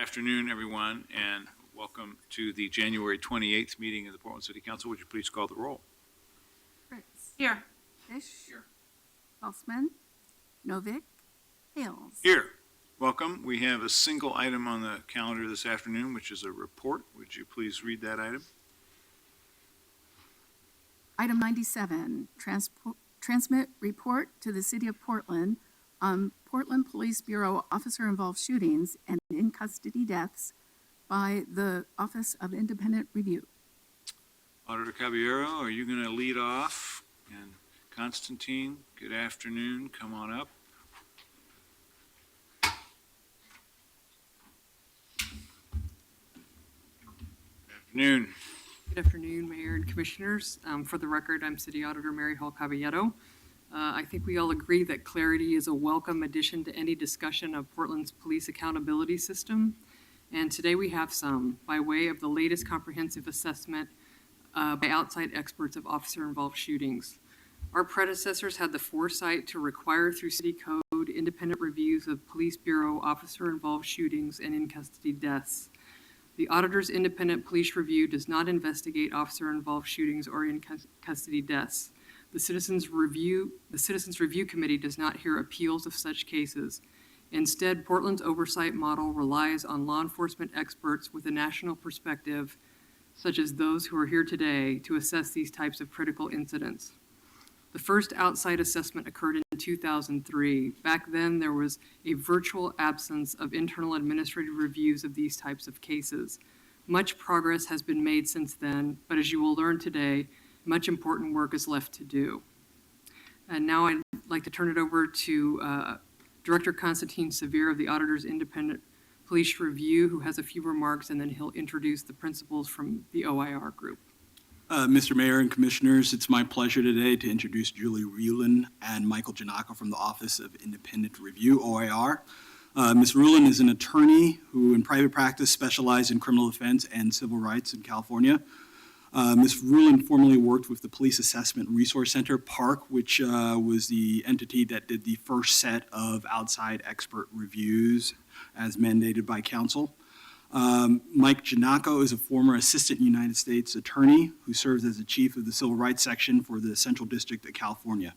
Good afternoon, everyone, and welcome to the January 28th meeting of the Portland City Council. Would you please call the roll? Fritz. Here. Fish. Here. Saltzman. Novick. Hales. Here. Welcome. We have a single item on the calendar this afternoon, which is a report. Would you please read that item? Item 97, transmit report to the City of Portland on Portland Police Bureau officer-involved shootings and in-custody deaths by the Office of Independent Review. Auditor Caballero, are you going to lead off? And Constantine, good afternoon. Come on up. Good afternoon. Good afternoon, Mayor and Commissioners. For the record, I'm City Auditor Mary Hall Caballero. I think we all agree that clarity is a welcome addition to any discussion of Portland's police accountability system. And today we have some by way of the latest comprehensive assessment by outside experts of officer-involved shootings. Our predecessors had the foresight to require through city code independent reviews of Police Bureau officer-involved shootings and in-custody deaths. The auditor's independent police review does not investigate officer-involved shootings or in-custody deaths. The Citizens Review Committee does not hear appeals of such cases. Instead, Portland's oversight model relies on law enforcement experts with a national perspective, such as those who are here today, to assess these types of critical incidents. The first outside assessment occurred in 2003. Back then, there was a virtual absence of internal administrative reviews of these types of cases. Much progress has been made since then, but as you will learn today, much important work is left to do. And now I'd like to turn it over to Director Constantine Severe of the Auditor's Independent Police Review, who has a few remarks, and then he'll introduce the principals from the OIR group. Mr. Mayor and Commissioners, it's my pleasure today to introduce Julie Rulin and Michael Janaka from the Office of Independent Review, OIR. Ms. Rulin is an attorney who in private practice specialized in criminal defense and civil rights in California. Ms. Rulin formerly worked with the Police Assessment Resource Center, PARC, which was the entity that did the first set of outside expert reviews as mandated by council. Mike Janaka is a former assistant United States attorney who serves as the chief of the Civil Rights Section for the Central District of California.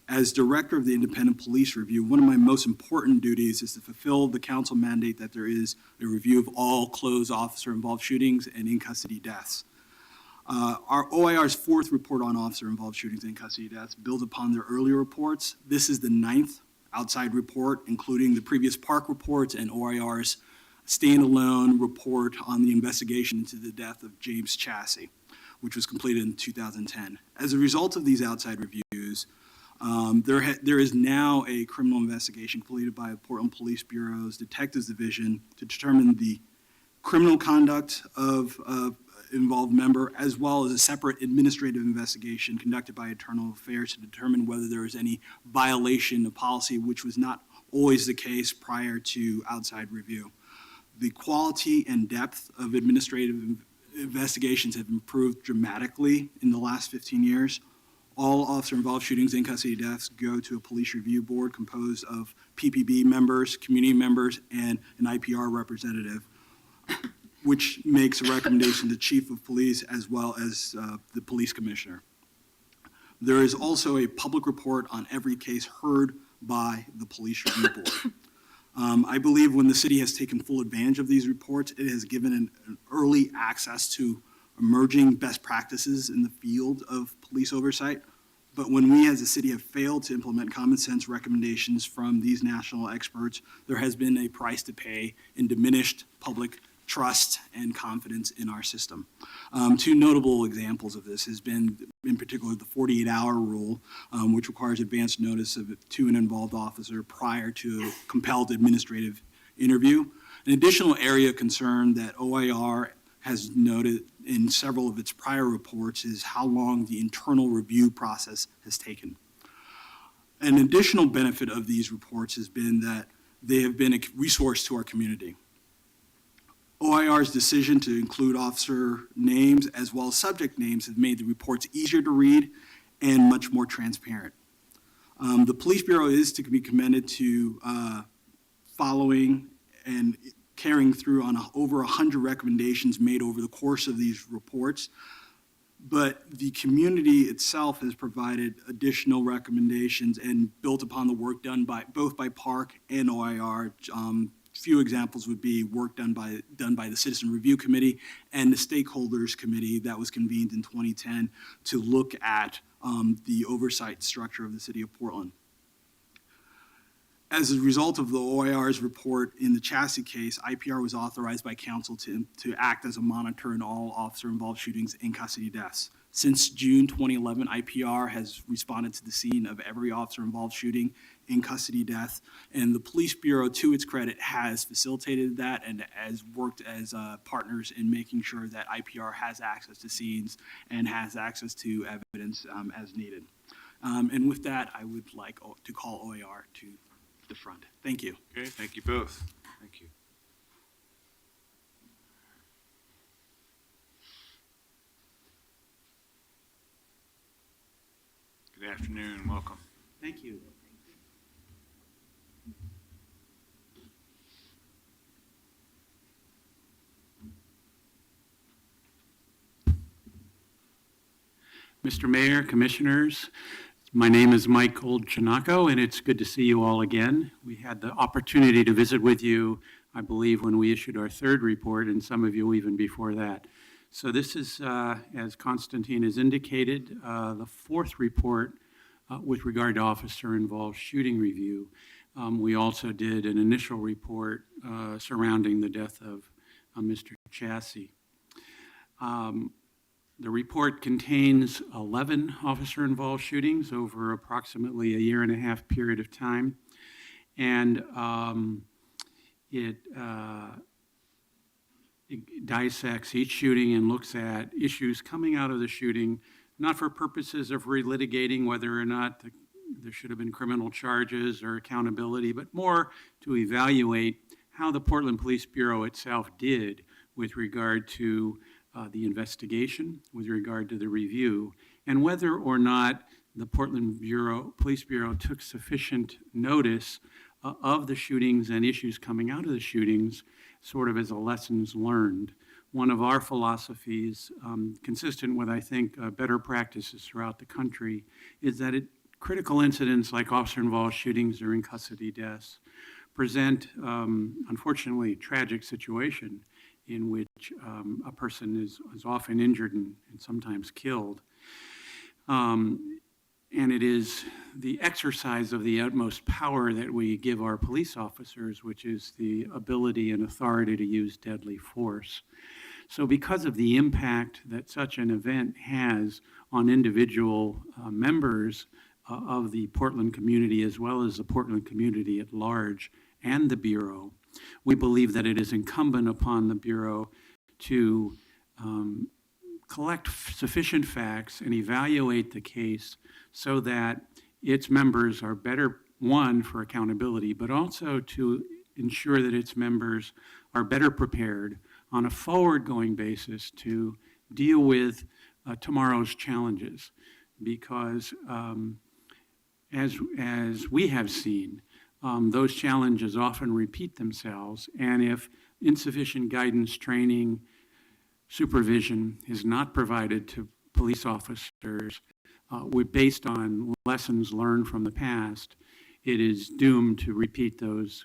As director of the Independent Police Review, one of my most important duties is to fulfill the council mandate that there is a review of all closed officer-involved shootings and in-custody deaths. Our OIR's fourth report on officer-involved shootings and custody deaths builds upon their earlier reports. This is the ninth outside report, including the previous PARC reports and OIR's standalone report on the investigation into the death of James Chassie, which was completed in 2010. As a result of these outside reviews, there is now a criminal investigation completed by Portland Police Bureau's Detectives Division to determine the criminal conduct of involved member, as well as a separate administrative investigation conducted by Internal Affairs to determine whether there is any violation of policy, which was not always the case prior to outside review. The quality and depth of administrative investigations have improved dramatically in the last 15 years. All officer-involved shootings and custody deaths go to a police review board composed of PPB members, community members, and an IPR representative, which makes a recommendation to the chief of police as well as the police commissioner. There is also a public report on every case heard by the Police Review Board. I believe when the city has taken full advantage of these reports, it has given an early access to emerging best practices in the field of police oversight. But when we as a city have failed to implement common sense recommendations from these national experts, there has been a price to pay in diminished public trust and confidence in our system. Two notable examples of this has been, in particular, the 48-hour rule, which requires advance notice to an involved officer prior to a compelled administrative interview. An additional area of concern that OIR has noted in several of its prior reports is how long the internal review process has taken. An additional benefit of these reports has been that they have been a resource to our community. OIR's decision to include officer names as well as subject names has made the reports easier to read and much more transparent. The Police Bureau is to be commended to following and carrying through on over 100 recommendations made over the course of these reports. But the community itself has provided additional recommendations and built upon the work done by both by Park and OIR. Few examples would be work done by the Citizen Review Committee and the Stakeholders Committee that was convened in 2010 to look at the oversight structure of the city of Portland. As a result of the OIR's report in the Chassie case, IPR was authorized by council to act as a monitor in all officer-involved shootings and custody deaths. Since June 2011, IPR has responded to the scene of every officer-involved shooting in custody death, and the Police Bureau, to its credit, has facilitated that and has worked as partners in making sure that IPR has access to scenes and has access to evidence as needed. And with that, I would like to call OIR to the front. Thank you. Okay, thank you both. Thank you. Good afternoon, welcome. Thank you. Mr. Mayor, Commissioners, my name is Michael Giannacco, and it's good to see you all again. We had the opportunity to visit with you, I believe, when we issued our third report, and some of you even before that. So this is, as Constantine has indicated, the fourth report with regard to officer-involved shooting review. We also did an initial report surrounding the death of Mr. Chassie. The report contains 11 officer-involved shootings over approximately a year-and-a-half period of time, and it dissects each shooting and looks at issues coming out of the shooting, not for purposes of relitigating whether or not there should have been criminal charges or accountability, but more to evaluate how the Portland Police Bureau itself did with regard to the investigation, with regard to the review, and whether or not the Portland Police Bureau took sufficient notice of the shootings and issues coming out of the shootings, sort of as a lessons learned. One of our philosophies, consistent with, I think, better practices throughout the country, is that critical incidents like officer-involved shootings or in-custody deaths present, unfortunately, a tragic situation in which a person is often injured and sometimes killed. And it is the exercise of the utmost power that we give our police officers, which is the ability and authority to use deadly force. So because of the impact that such an event has on individual members of the Portland community, as well as the Portland community at large and the Bureau, we believe that it is incumbent upon the Bureau to collect sufficient facts and evaluate the case so that its members are better, one, for accountability, but also to ensure that its members are better prepared on a forward-going basis to deal with tomorrow's challenges. Because as we have seen, those challenges often repeat themselves, and if insufficient guidance, training, supervision is not provided to police officers, based on lessons learned from the past, it is doomed to repeat those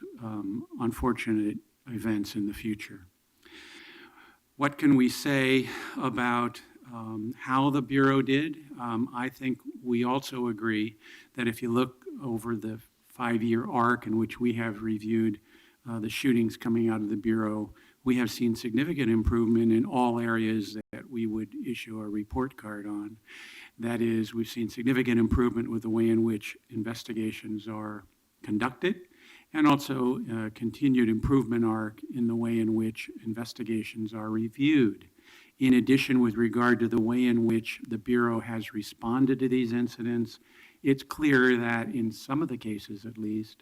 unfortunate events in the future. What can we say about how the Bureau did? I think we also agree that if you look over the 5-year arc in which we have reviewed the shootings coming out of the Bureau, we have seen significant improvement in all areas that we would issue a report card on. That is, we've seen significant improvement with the way in which investigations are conducted, and also continued improvement arc in the way in which investigations are reviewed. In addition, with regard to the way in which the Bureau has responded to these incidents, it's clear that in some of the cases at least,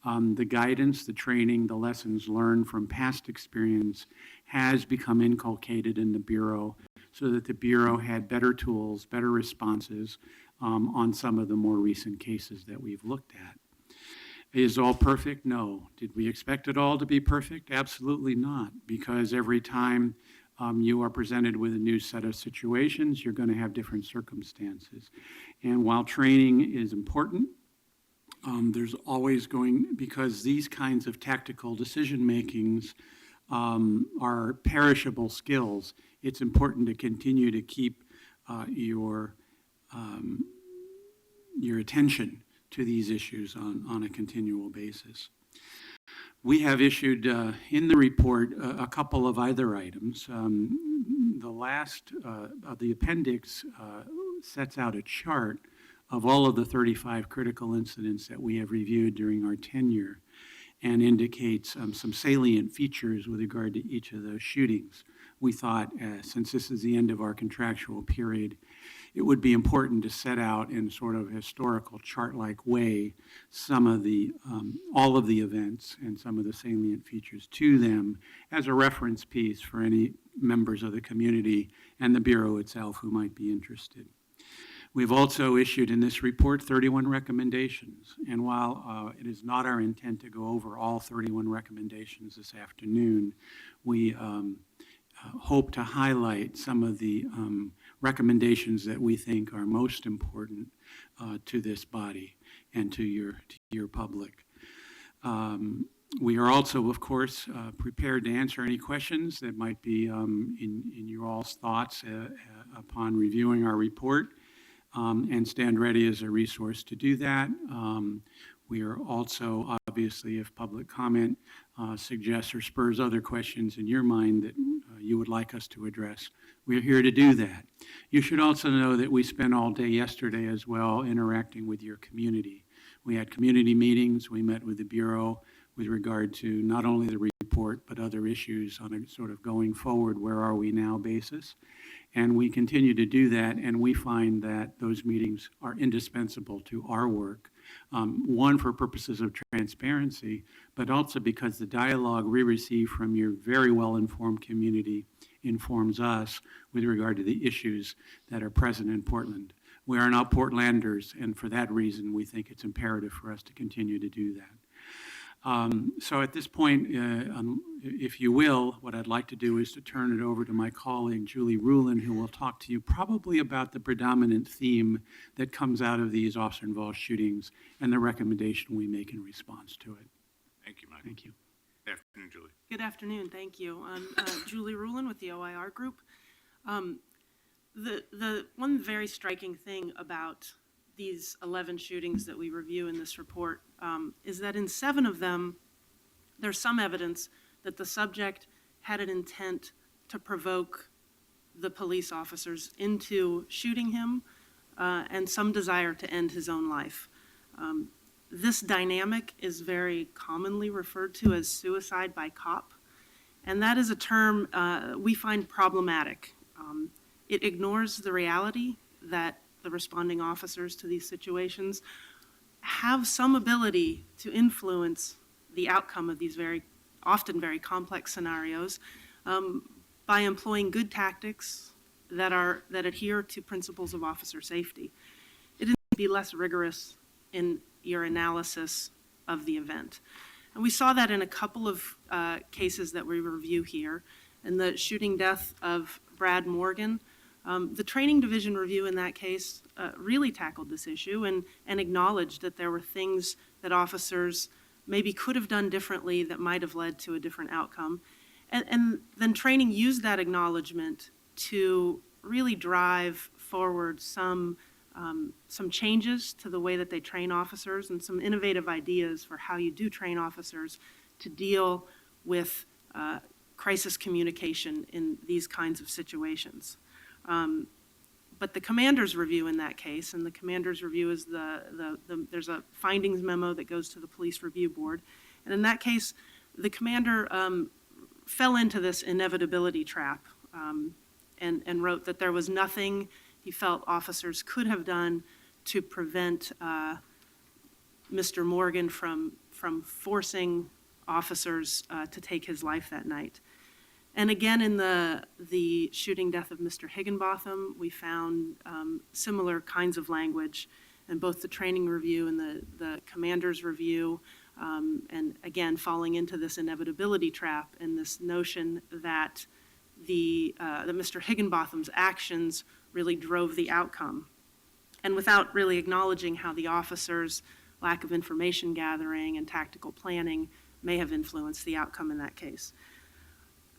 the guidance, the training, the lessons learned from past experience has become inculcated in the Bureau so that the Bureau had better tools, better responses on some of the more recent cases that we've looked at. Is all perfect? No. Did we expect it all to be perfect? Absolutely not, because every time you are presented with a new set of situations, you're going to have different circumstances. And while training is important, there's always because these kinds of tactical decision makings are perishable skills, it's important to continue to keep your attention to these issues on a continual basis. We have issued in the report a couple of other items. The last of the appendix sets out a chart of all of the 35 critical incidents that we have reviewed during our tenure and indicates some salient features with regard to each of those shootings. We thought, since this is the end of our contractual period, it would be important to set out in sort of historical chart-like way some of the, all of the events and some of the salient features to them as a reference piece for any members of the community and the Bureau itself who might be interested. We've also issued in this report 31 recommendations, and while it is not our intent to go over all 31 recommendations this afternoon, we hope to highlight some of the recommendations that we think are most important to this body and to your public. We are also, of course, prepared to answer any questions that might be in your all's thoughts upon reviewing our report, and stand ready as a resource to do that. We are also, obviously, if public comment suggests or spurs other questions in your mind that you would like us to address, we're here to do that. You should also know that we spent all day yesterday as well interacting with your community. We had community meetings. We met with the Bureau with regard to not only the report, but other issues on a sort of going forward, where are we now basis. And we continue to do that, and we find that those meetings are indispensable to our work. One, for purposes of transparency, but also because the dialogue we receive from your very well-informed community informs us with regard to the issues that are present in Portland. We are not Portlanders, and for that reason, we think it's imperative for us to continue to do that. So at this point, if you will, what I'd like to do is to turn it over to my colleague, Julie Rulin, who will talk to you probably about the predominant theme that comes out of these officer-involved shootings and the recommendation we make in response to it. Thank you, Michael. Thank you. Good afternoon, Julie. Good afternoon, thank you. I'm Julie Rulin with the OIR Group. The one very striking thing about these 11 shootings that we review in this report is that in 7 of them, there's some evidence that the subject had an intent to provoke the police officers into shooting him and some desire to end his own life. This dynamic is very commonly referred to as suicide by cop, and that is a term we find problematic. It ignores the reality that the responding officers to these situations have some ability to influence the outcome of these often very complex scenarios by employing good tactics that adhere to principles of officer safety. It is to be less rigorous in your analysis of the event. And we saw that in a couple of cases that we review here. In the shooting death of Brad Morgan, The training division review in that case really tackled this issue and acknowledged that there were things that officers maybe could have done differently that might have led to a different outcome. And then training used that acknowledgement to really drive forward some changes to the way that they train officers and some innovative ideas for how you do train officers to deal with crisis communication in these kinds of situations. But the commander's review in that case, and the commander's review is there's a findings memo that goes to the police review board. And in that case, the commander fell into this inevitability trap and wrote that there was nothing he felt officers could have done to prevent Mr. Morgan from forcing officers to take his life that night. And again, in the shooting death of Mr. Higginbotham, we found similar kinds of language in both the training review and the commander's review, and again, falling into this inevitability trap and this notion that that Mr. Higginbotham's actions really drove the outcome. And without really acknowledging how the officers' lack of information gathering and tactical planning may have influenced the outcome in that case.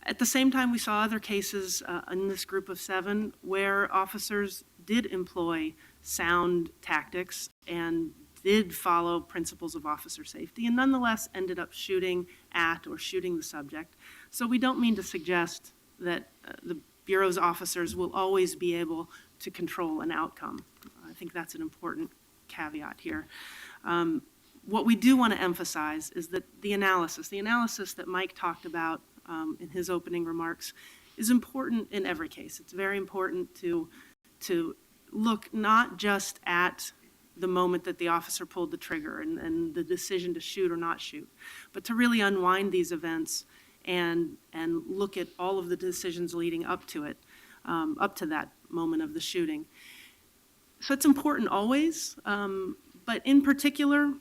At the same time, we saw other cases in this group of 7 where officers did employ sound tactics and did follow principles of officer safety and nonetheless ended up shooting at or shooting the subject. So we don't mean to suggest that the Bureau's officers will always be able to control an outcome. I think that's an important caveat here. What we do want to emphasize is that the analysis that Mike talked about in his opening remarks is important in every case. It's very important to look not just at the moment that the officer pulled the trigger and the decision to shoot or not shoot, but to really unwind these events and look at all of the decisions leading up to it, up to that moment of the shooting. So it's important always, but in particular,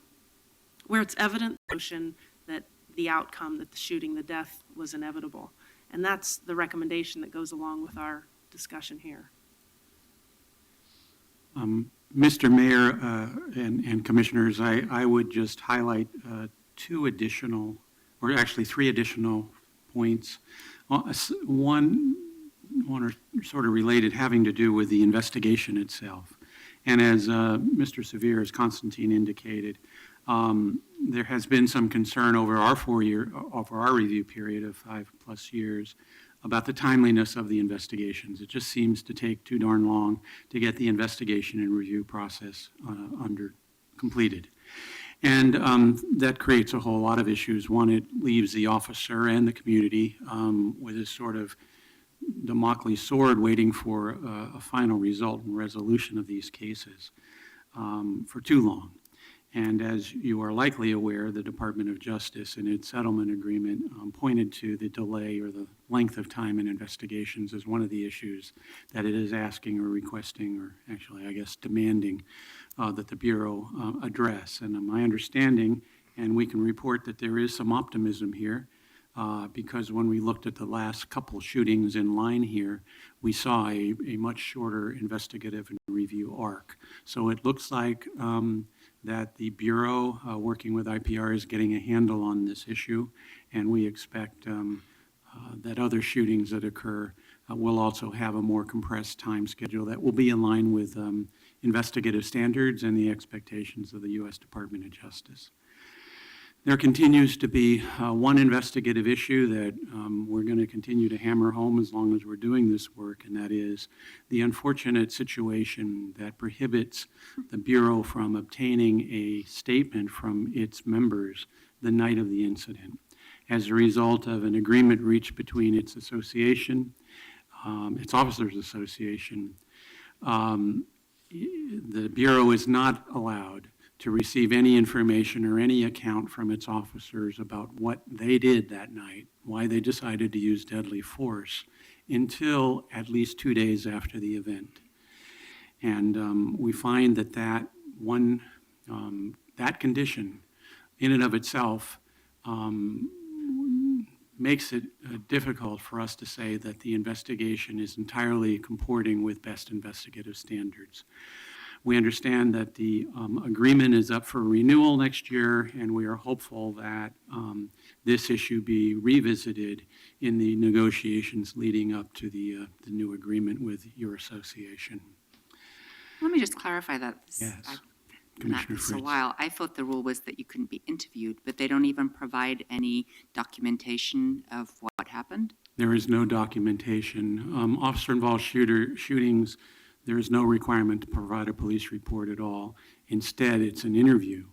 where it's evident notion that the outcome, that the shooting, the death was inevitable. And that's the recommendation that goes along with our discussion here. Mr. Mayor and Commissioners, I would just highlight 2 additional, or actually 3 additional points. One are sort of related, having to do with the investigation itself. And as Mr. Severe, as Constantine indicated, there has been some concern over our review period of 5+ years about the timeliness of the investigations. It just seems to take too darn long to get the investigation and review process completed. And that creates a whole lot of issues. One, it leaves the officer and the community with this sort of Damocles sword waiting for a final result and resolution of these cases for too long. And as you are likely aware, the Department of Justice in its settlement agreement pointed to the delay or the length of time in investigations as one of the issues that it is asking or requesting, or actually, I guess, demanding that the Bureau address. And my understanding, and we can report that there is some optimism here, because when we looked at the last couple shootings in line here, we saw a much shorter investigative and review arc. So it looks like that the Bureau, working with IPR, is getting a handle on this issue, and we expect that other shootings that occur will also have a more compressed time schedule that will be in line with investigative standards and the expectations of the U.S. Department of Justice. There continues to be one investigative issue that we're going to continue to hammer home as long as we're doing this work, and that is the unfortunate situation that prohibits the Bureau from obtaining a statement from its members the night of the incident as a result of an agreement reached between its association, its officers association. The Bureau is not allowed to receive any information or any account from its officers about what they did that night, why they decided to use deadly force, until at least 2 days after the event. And we find that that condition in and of itself makes it difficult for us to say that the investigation is entirely comporting with best investigative standards. We understand that the agreement is up for renewal next year, and we are hopeful that this issue be revisited in the negotiations leading up to the new agreement with your association. Let me just clarify that. Yes. I've been Commissioner at this a Fritz. while. I thought the rule was that you couldn't be interviewed, but they don't even provide any documentation of what happened? There is no documentation. Officer-involved shootings, there is no requirement to provide a police report at all. Instead, it's an interview.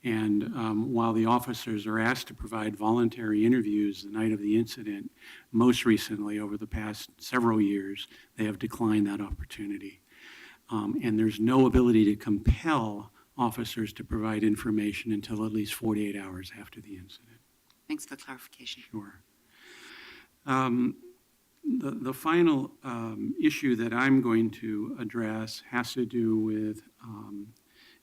And while the officers are asked to provide voluntary interviews the night of the incident, most recently, over the past several years, they have declined that opportunity. And there's no ability to compel officers to provide information until at least 48 hours after the incident. Thanks for the clarification. Sure. The final issue that I'm going to address has to do with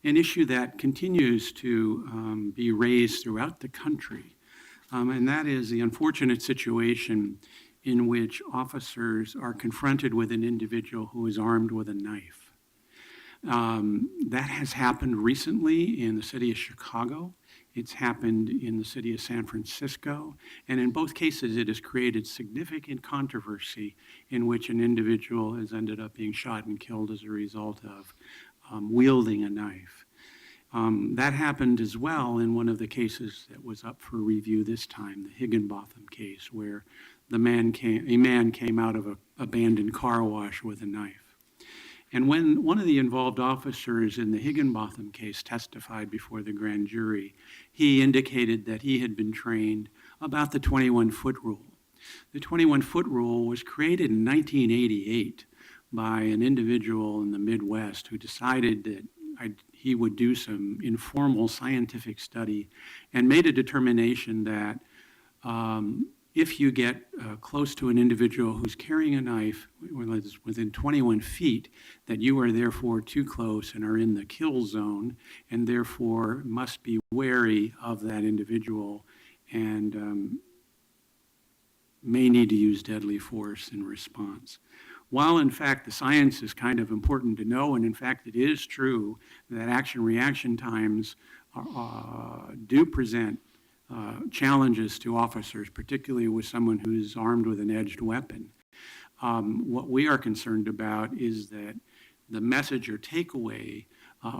an issue that continues to be raised throughout the country, and that is the unfortunate situation in which officers are confronted with an individual who is armed with a knife. That has happened recently in the city of Chicago. It's happened in the city of San Francisco. And in both cases, it has created significant controversy in which an individual has ended up being shot and killed as a result of wielding a knife. That happened as well in one of the cases that was up for review this time, the Higginbotham case, where a man came out of an abandoned car wash with a knife. And when one of the involved officers in the Higginbotham case testified before the grand jury, he indicated that he had been trained about the 21-foot rule. The 21-foot rule was created in 1988 by an individual in the Midwest who decided that he would do some informal scientific study and made a determination that if you get close to an individual who's carrying a knife within 21 feet, that you are therefore too close and are in the kill zone, and therefore must be wary of that individual and may need to use deadly force in response. While in fact the science is kind of important to know, and in fact it is true that action-reaction times do present challenges to officers, particularly with someone who's armed with an edged weapon. What we are concerned about is that the message or takeaway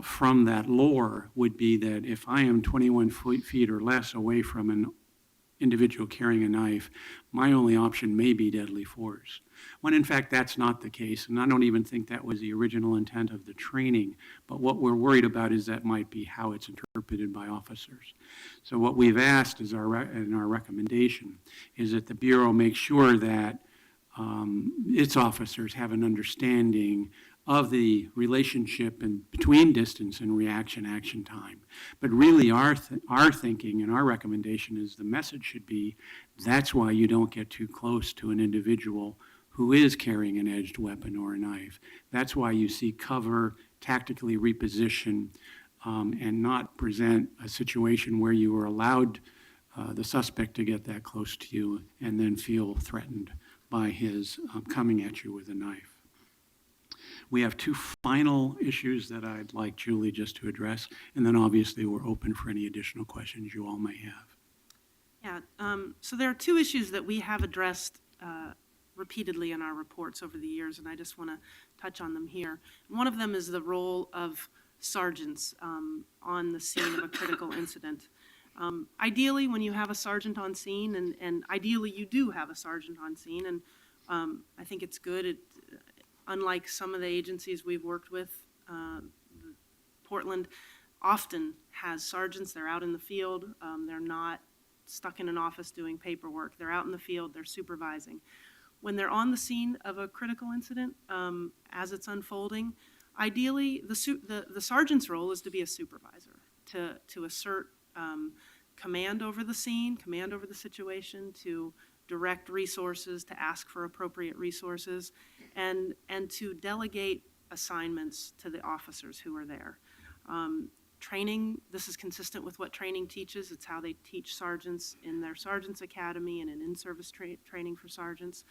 from that lore would be that if I am 21 feet or less away from an individual carrying a knife, my only option may be deadly force. When in fact that's not the case, and I don't even think that was the original intent of the training, but what we're worried about is that might be how it's interpreted by officers. So what we've asked is in our recommendation is that the Bureau make sure that its officers have an understanding of the relationship between distance and action time. But really our thinking and our recommendation is the message should be that's why you don't get too close to an individual who is carrying an edged weapon or a knife. That's why you seek cover, tactically reposition, and not present a situation where you are allowed the suspect to get that close to you and then feel threatened by his coming at you with a knife. We have two final issues that I'd like Julie just to address, and then obviously we're open for any additional questions you all may have. Yeah, so there are two issues that we have addressed repeatedly in our reports over the years, and I just want to touch on them here. One of them is the role of sergeants on the scene of a critical incident. Ideally, when you have a sergeant on scene, and ideally you do have a sergeant on scene, and I think it's good. Unlike some of the agencies we've worked with, Portland often has sergeants. They're out in the field. They're not stuck in an office doing paperwork. They're out in the field. They're supervising. When they're on the scene of a critical incident, as it's unfolding, ideally the sergeant's role is to be a supervisor, to assert command over the scene, command over the situation, to direct resources, to ask for appropriate resources, and to delegate assignments to the officers who are there. training, this is consistent with what training teaches. It's how they teach sergeants in their sergeants academy and in-service training for sergeants.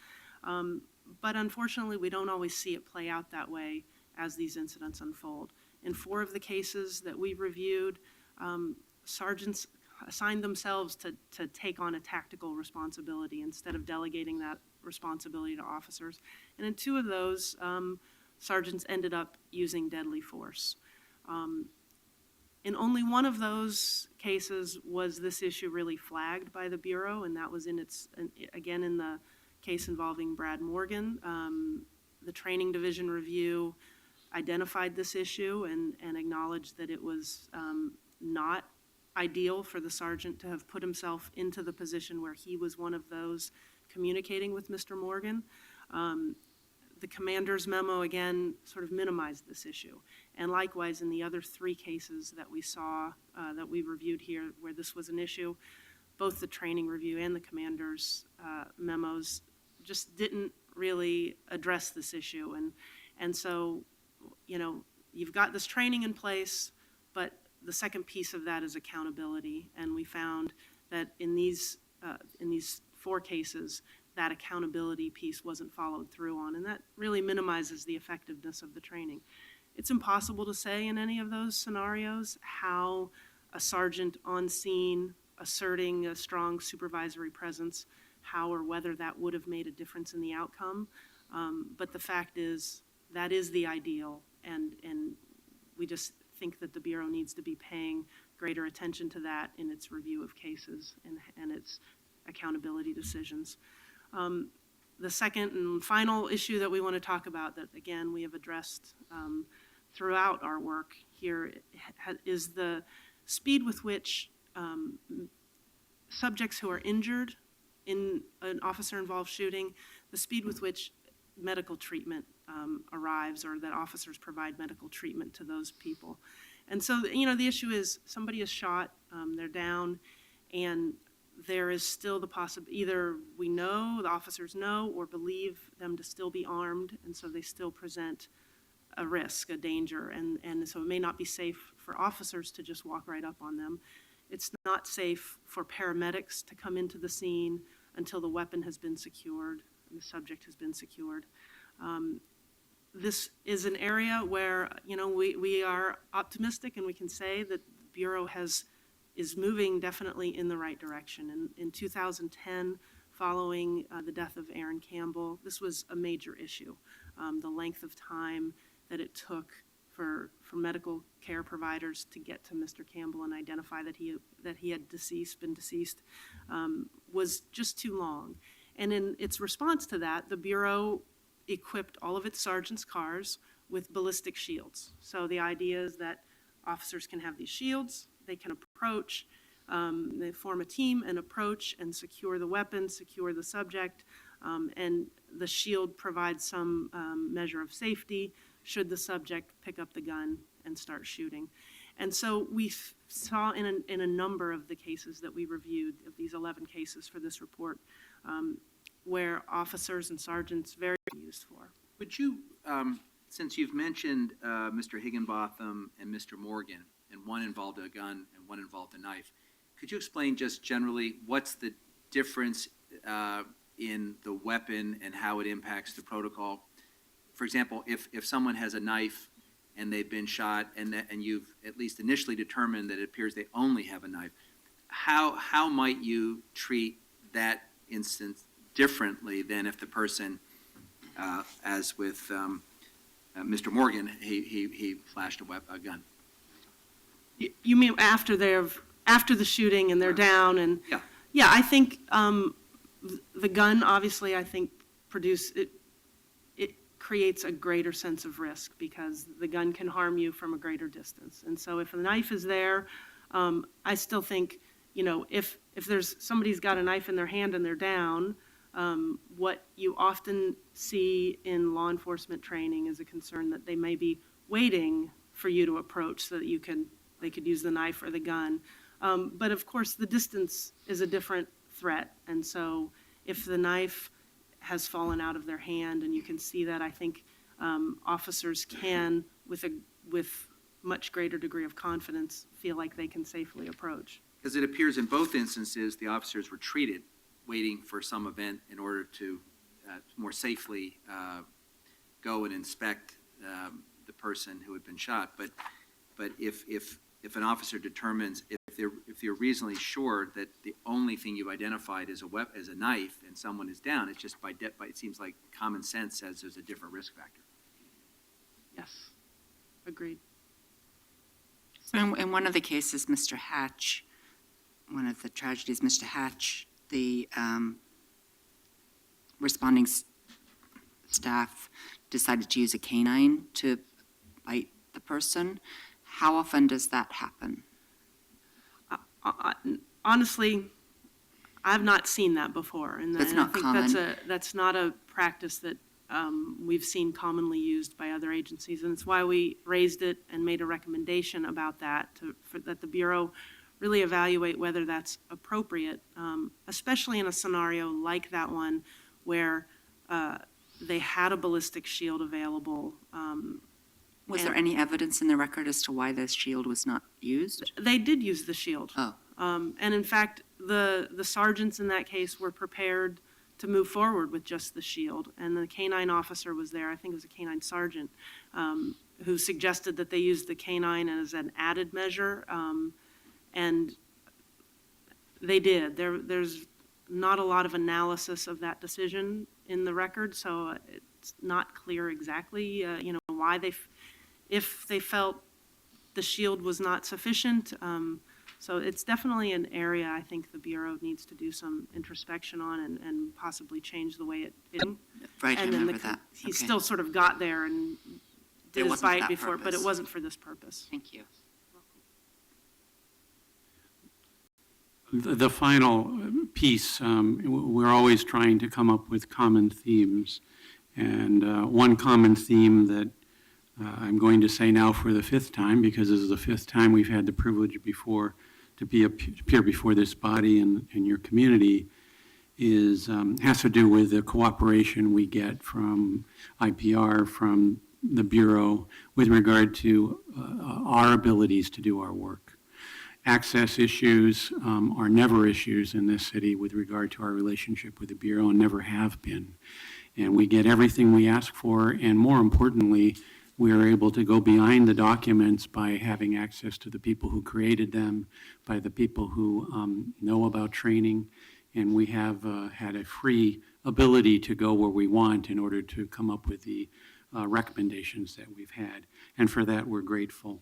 But unfortunately, we don't always see it play out that way as these incidents unfold. In 4 of the cases that we reviewed, sergeants assigned themselves to take on a tactical responsibility instead of delegating that responsibility to officers. And in 2 of those, sergeants ended up using deadly force. In only 1 of those cases was this issue really flagged by the Bureau, and that was again in the case involving Brad Morgan. The training division review identified this issue and acknowledged that it was not ideal for the sergeant to have put himself into the position where he was one of those communicating with Mr. Morgan. The commander's memo, again, sort of minimized this issue. And likewise, in the other 3 cases that we saw, that we reviewed here, where this was an issue, both the training review and the commander's memos just didn't really address this issue. And so, you know, you've got this training in place, but the second piece of that is accountability. And we found that in these 4 cases, that accountability piece wasn't followed through on, and that really minimizes the effectiveness of the training. It's impossible to say in any of those scenarios how a sergeant on scene asserting a strong supervisory presence, how or whether that would have made a difference in the outcome. But the fact is, that is the ideal, and we just think that the Bureau needs to be paying greater attention to that in its review of cases and its accountability decisions. The second and final issue that we want to talk about that, again, we have addressed throughout our work here is the speed with which subjects who are injured in an officer-involved shooting, the speed with which medical treatment arrives, or that officers provide medical treatment to those people. And so, you know, the issue is somebody is shot, they're down, and there is still the possibility, either we know, the officers know, or believe them to still be armed, and so they still present a risk, a danger, and so it may not be safe for officers to just walk right up on them. It's not safe for paramedics to come into the scene until the weapon has been secured and the subject has been secured. This is an area where, you know, we are optimistic, and we can say that the Bureau is moving definitely in the right direction. In 2010, following the death of Aaron Campbell, this was a major issue. The length of time that it took for medical care providers to get to Mr. Campbell and identify that he had been deceased, was just too long. And in its response to that, the Bureau equipped all of its sergeants' cars with ballistic shields. So the idea is that officers can have these shields, they can approach, they form a team and approach and secure the weapon, secure the subject, and the shield provides some measure of safety should the subject pick up the gun and start shooting. And so we saw in a number of the cases that we reviewed, of these 11 cases for this report, where officers and sergeants very used for. Would you, since you've mentioned Mr. Higginbotham and Mr. Morgan, and one involved a gun and one involved a knife, could you explain just generally what's the difference in the weapon and how it impacts the protocol? For example, if someone has a knife and they've been shot and you've at least initially determined that it appears they only have a knife, how might you treat that instance differently than if the person, as with Mr. Morgan, he flashed a gun? You mean after the shooting and they're down and? Yeah. Yeah, I think the gun, obviously, I think it creates a greater sense of risk because the gun can harm you from a greater distance. And so if a knife is there, I still think, you know, if somebody's got a knife in their hand and they're down, what you often see in law enforcement training is a concern that they may be waiting for you to approach so that they could use the knife or the gun. But of course, the distance is a different threat. And so if the knife has fallen out of their hand and you can see that, I think officers can, with much greater degree of confidence, feel like they can safely approach. Because it appears in both instances, the officers were treated, waiting for some event in order to more safely go and inspect the person who had been shot. But if an officer determines, if they're reasonably sure that the only thing you've identified is a knife and someone is down, it's just it seems like common sense says there's a different risk factor. Yes, agreed. So in one of the cases, Mr. Hatch, one of the tragedies, Mr. Hatch, the responding staff decided to use a canine to bite the person. How often does that happen? Honestly, I've not seen that before. And That's and I not think common. that's not a practice that we've seen commonly used by other agencies. And it's why we raised it and made a recommendation about that, that the Bureau really evaluate whether that's appropriate, especially in a scenario like that one where they had a ballistic shield available. Was there any evidence in the record as to why this shield was not used? They did use the shield. Oh, And in fact, the sergeants in that case were prepared to move forward with just the shield. And the canine officer was there, I think it was a canine sergeant, who suggested that they use the canine as an added measure. And they did. There's not a lot of analysis of that decision in the record, so it's not clear exactly, why if they felt the shield was not sufficient. So it's definitely an area I think the Bureau needs to do some introspection on and possibly change the way it. right, I and then remember that. He Okay. still sort of got there and It did his wasn't for bite that before, but it purpose. wasn't for this purpose. Thank you. The final piece, we're always trying to come up with common themes. And one common theme that I'm going to say now for the fifth time, because this is the fifth time we've had the privilege before to appear before this body and your community, has to do with the cooperation we get from IPR, from the Bureau, with regard to our abilities to do our work. Access issues are never issues in this city with regard to our relationship with the Bureau, and never have been. And we get everything we ask for, and more importantly, we are able to go behind the documents by having access to the people who created them, by the people who know about training, and we have had a free ability to go where we want in order to come up with the recommendations that we've had. And for that, we're grateful.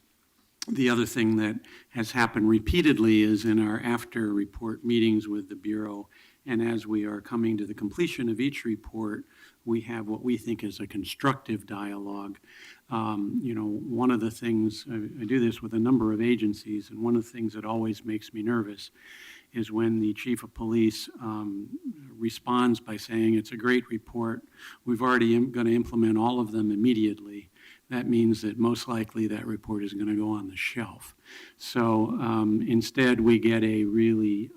The other thing that has happened repeatedly is in our after report meetings with the Bureau, and as we are coming to the completion of each report, we have what we think is a constructive dialogue. One of the things, I do this with a number of agencies, and one of the things that always makes me nervous is when the chief of police responds by saying, it's a great report, we've already going to implement all of them immediately. That means that most likely that report is going to go on the shelf. So instead, we get a really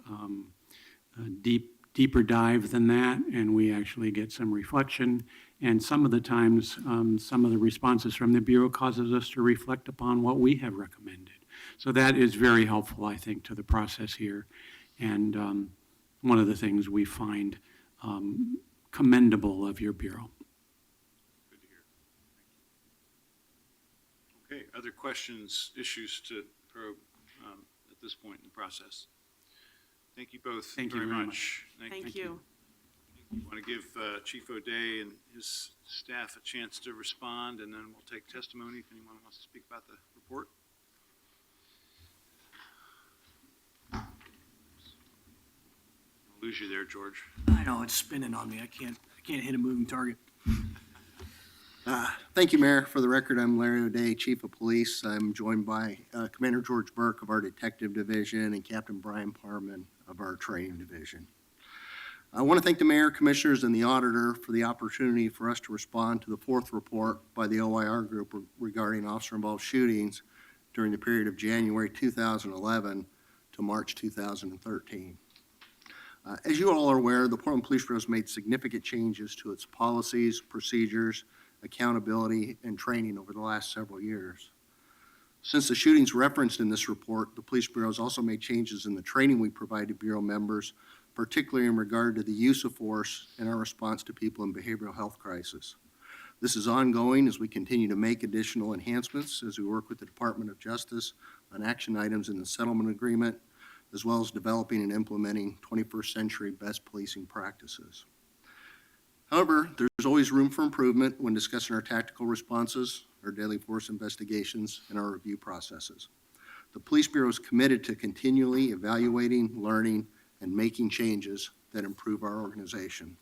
deeper dive than that, and we actually get some reflection. And some of the times, some of the responses from the Bureau causes us to reflect upon what we have recommended. So that is very helpful, I think, to the process here. And one of the things we find commendable of your Bureau. Good to hear. Thank you. Okay, other questions, issues to probe at this point in the process? Thank you both Thank you very very much. Thank you. Want to give Chief O'Day and his staff a chance to respond, and then we'll take testimony if anyone wants to speak about the report. I'll lose you there, George. I know, it's spinning on me. I can't hit a moving target. Thank you, Mayor. For the record, I'm Larry O'Day, Chief of Police. I'm joined by Commander George Burke of our Detective Division and Captain Brian Parman of our Training Division. I want to thank the Mayor, Commissioners, and the Auditor for the opportunity for us to respond to the fourth report by the OIR Group regarding officer-involved shootings during the period of January 2011 to March 2013. As you all are aware, the Portland Police Bureau has made significant changes to its policies, procedures, accountability, and training over the last several years. Since the shootings referenced in this report, the Police Bureau has also made changes in the training we provide to Bureau members, particularly in regard to the use of force in our response to people in behavioral health crisis. This is ongoing as we continue to make additional enhancements as we work with the Department of Justice on action items in the settlement agreement, as well as developing and implementing 21st century best policing practices. However, there's always room for improvement when discussing our tactical responses, our deadly force investigations, and our review processes. The Police Bureau is committed to continually evaluating, learning, and making changes that improve our organization.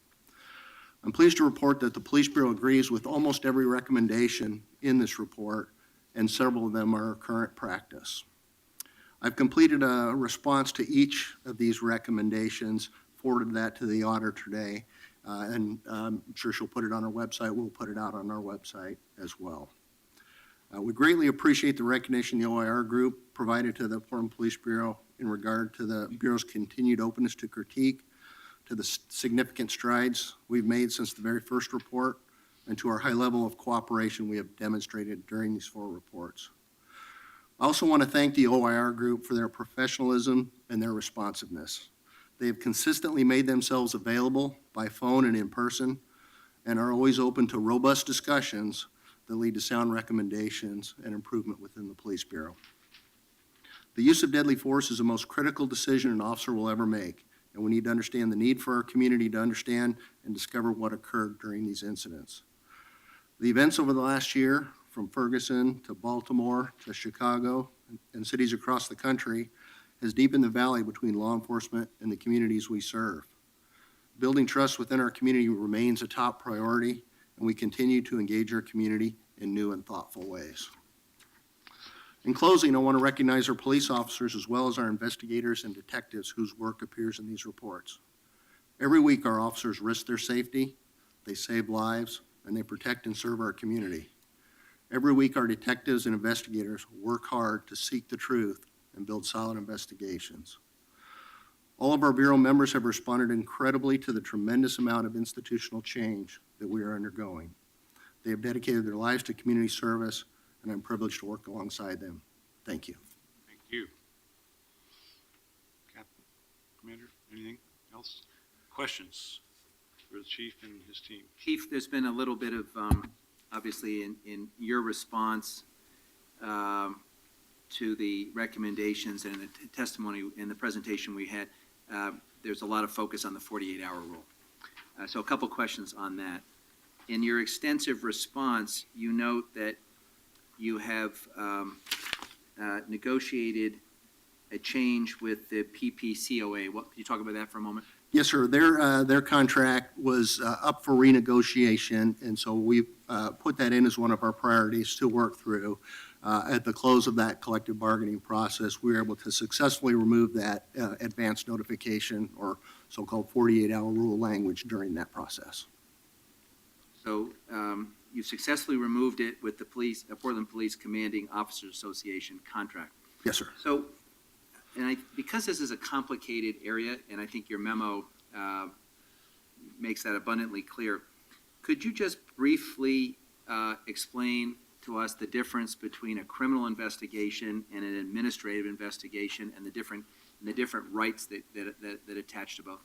I'm pleased to report that the Police Bureau agrees with almost every recommendation in this report, and several of them are current practice. I've completed a response to each of these recommendations, forwarded that to the auditor today, and I'm sure she'll put it on our website. We'll put it out on our website as well. We greatly appreciate the recognition the OIR group provided to the Portland Police Bureau in regard to the Bureau's continued openness to critique, to the significant strides we've made since the very first report, and to our high level of cooperation we have demonstrated during these 4 reports. I also want to thank the OIR group for their professionalism and their responsiveness. They have consistently made themselves available by phone and in person, and are always open to robust discussions that lead to sound recommendations and improvement within the Police Bureau. The use of deadly force is the most critical decision an officer will ever make, and we need to understand the need for our community to understand and discover what occurred during these incidents. The events over the last year, from Ferguson to Baltimore to Chicago and cities across the country, has deepened the valley between law enforcement and the communities we serve. Building trust within our community remains a top priority, and we continue to engage our community in new and thoughtful ways. In closing, I want to recognize our police officers as well as our investigators and detectives whose work appears in these reports. Every week, our officers risk their safety, they save lives, and they protect and serve our community. Every week, our detectives and investigators work hard to seek the truth and build solid investigations. All of our Bureau members have responded incredibly to the tremendous amount of institutional change that we are undergoing. They have dedicated their lives to community service, and I'm privileged to work alongside them. Thank you. Thank you. Captain, Commander, anything else? Questions for the chief and his team? Keith, there's been a little bit of, obviously, in your response to the recommendations and the testimony in the presentation we had, there's a lot of focus on the 48-hour rule. So a couple questions on that. In your extensive response, you note that you have negotiated a change with the PPCOA. Can you talk about that for a moment? Yes, sir. Their contract was up for renegotiation, and so we put that in as one of our priorities to work through. At the close of that collective bargaining process, we were able to successfully remove that advance notification or so-called 48-hour rule language during that process. So you successfully removed it with the Portland Police Commanding Officers Association contract. Yes, sir. So, because this is a complicated area, and I think your memo makes that abundantly clear, could you just briefly explain to us the difference between a criminal investigation and an administrative investigation and the different rights that attach to both?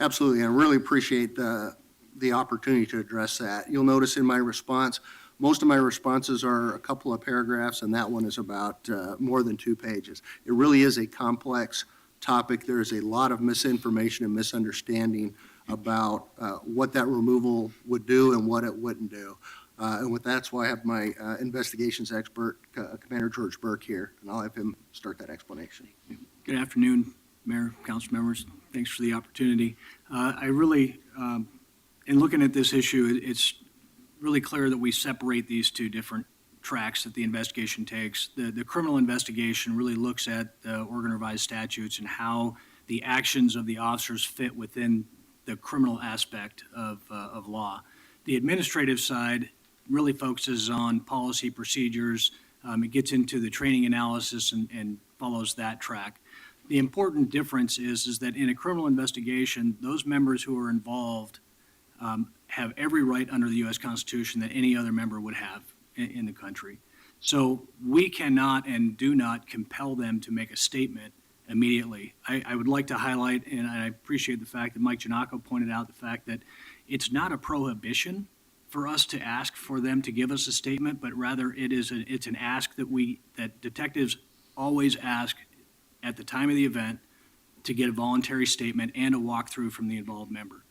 Absolutely. I really appreciate the opportunity to address that. You'll notice in my response, most of my responses are a couple of paragraphs, and that one is about more than 2 pages. It really is a complex topic. There is a lot of misinformation and misunderstanding about what that removal would do and what it wouldn't do. And with that's why I have my investigations expert, Commander George Burke, here, and I'll have him start that explanation. Good afternoon, Mayor, council members. Thanks for the opportunity. I really, in looking at this issue, it's really clear that we separate these 2 different tracks that the investigation takes. The criminal investigation really looks at the Oregon Revised Statutes and how the actions of the officers fit within the criminal aspect of law. The administrative side really focuses on policy procedures. It gets into the training analysis and follows that track. The important difference is that in a criminal investigation, those members who are involved have every right under the U.S. Constitution that any other member would have in the country. So we cannot and do not compel them to make a statement immediately. I would like to highlight, and I appreciate the fact that Mike Giannakko pointed out the fact that it's not a prohibition for us to ask for them to give us a statement, but rather it's an ask that detectives always ask at the time of the event to get a voluntary statement and a walkthrough from the involved member.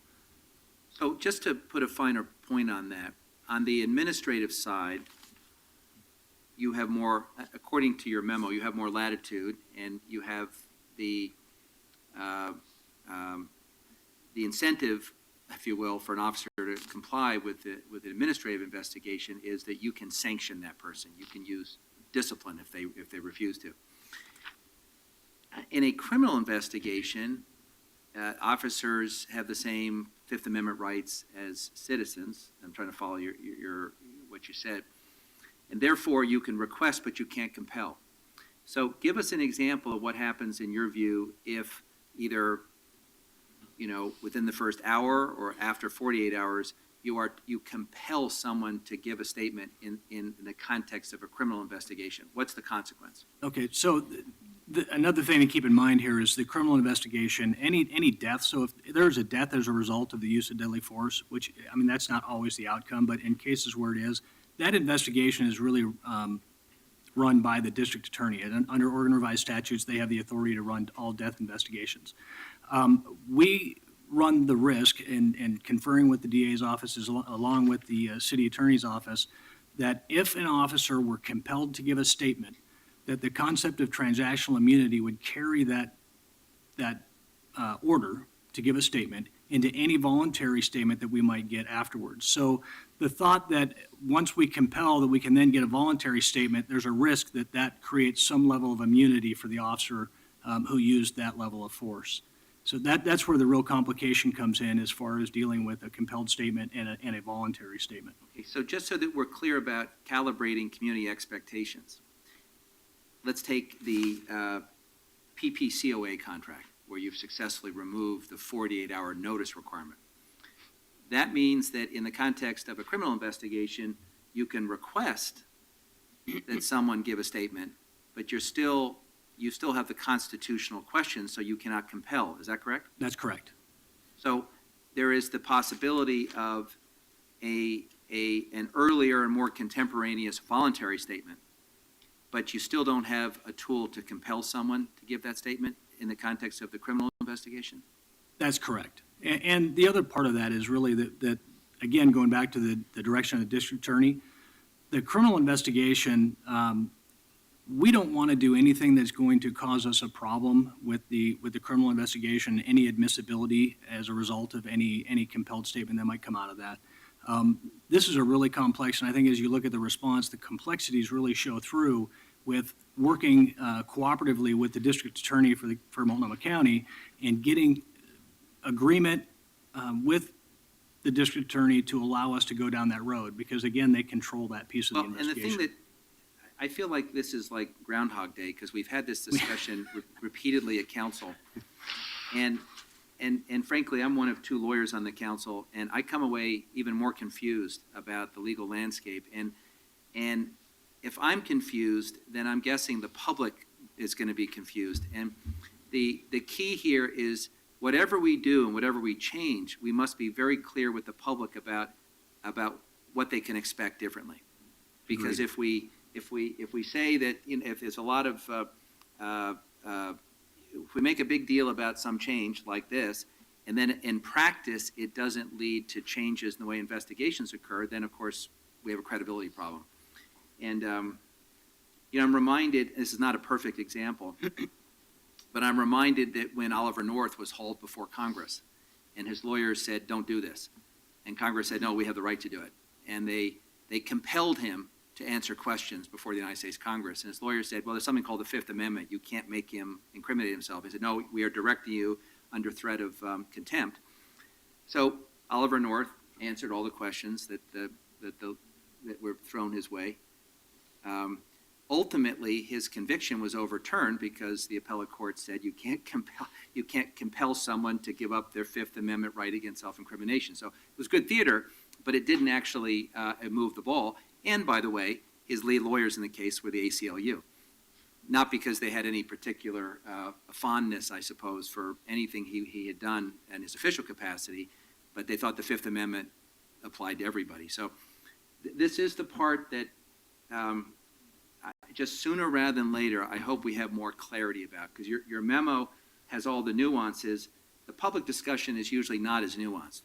So just to put a finer point on that, on the administrative side, you have more, according to your memo, you have more latitude, and you have the incentive, if you will, for an officer to comply with the administrative investigation is that you can sanction that person. You can use discipline if they refuse to. In a criminal investigation, officers have the same Fifth Amendment rights as citizens. I'm trying to follow what you said. And therefore, you can request, but you can't compel. So give us an example of what happens in your view if either, within the first hour or after 48 hours, you compel someone to give a statement in the context of a criminal investigation. What's the consequence? Okay, so another thing to keep in mind here is the criminal investigation, any death, so if there's a death as a result of the use of deadly force, which, that's not always the outcome, but in cases where it is, that investigation is really run by the district attorney. And under Oregon Revised Statutes, they have the authority to run all death investigations. We run the risk in conferring with the DA's offices along with the city attorney's office that if an officer were compelled to give a statement, that the concept of transactional immunity would carry that order to give a statement into any voluntary statement that we might get afterwards. So the thought that once we compel that we can then get a voluntary statement, there's a risk that creates some level of immunity for the officer who used that level of force. So that's where the real complication comes in as far as dealing with a compelled statement and a voluntary statement. Okay, so just so that we're clear about calibrating community expectations, let's take the PPCOA contract, where you've successfully removed the 48-hour notice requirement. That means that in the context of a criminal investigation, you can request that someone give a statement, but you still have the constitutional question, so you cannot compel. Is that correct? That's correct. So there is the possibility of an earlier and more contemporaneous voluntary statement, but you still don't have a tool to compel someone to give that statement in the context of the criminal investigation? That's correct. And the other part of that is really that again, going back to the direction of the district attorney, the criminal investigation, we don't want to do anything that's going to cause us a problem with the criminal investigation, any admissibility as a result of any compelled statement that might come out of that. This is a really complex, and I think as you look at the response, the complexities really show through with working cooperatively with the district attorney for Multnomah County and getting agreement with the district attorney to allow us to go down that road, because again, they control that piece of the And the investigation. thing that, I feel like this is like Groundhog Day, because we've had this discussion repeatedly at council. And frankly, I'm one of two lawyers on the council, and I come away even more confused about the legal landscape. And if I'm confused, then I'm guessing the public is going to be confused. And the key here is whatever we do and whatever we change, we must be very clear with the public about what they can expect differently. Because if we say that, if there's a lot of if we make a big deal about some change like this, and then in practice it doesn't lead to changes in the way investigations occur, then of course we have a credibility problem. And I'm reminded, this is not a perfect example, but I'm reminded that when Oliver North was hauled before Congress, and his lawyers said, "Don't do this," and Congress said, "No, we have the right to do it," and they compelled him to answer questions before the United States Congress. And his lawyer said, "Well, there's something called the Fifth Amendment. You can't make him incriminate himself." He said, "No, we are directing you under threat of contempt." So Oliver North answered all the questions that were thrown his way. Ultimately, his conviction was overturned because the appellate court said you can't compel someone to give up their Fifth Amendment right against self-incrimination. So it was good theater, but it didn't actually move the ball. And by the way, his lead lawyers in the case were the ACLU. Not because they had any particular fondness, I suppose, for anything he had done in his official capacity, but they thought the Fifth Amendment applied to everybody. So this is the part that just sooner rather than later, I hope we have more clarity about, because your memo has all the nuances. The public discussion is usually not as nuanced.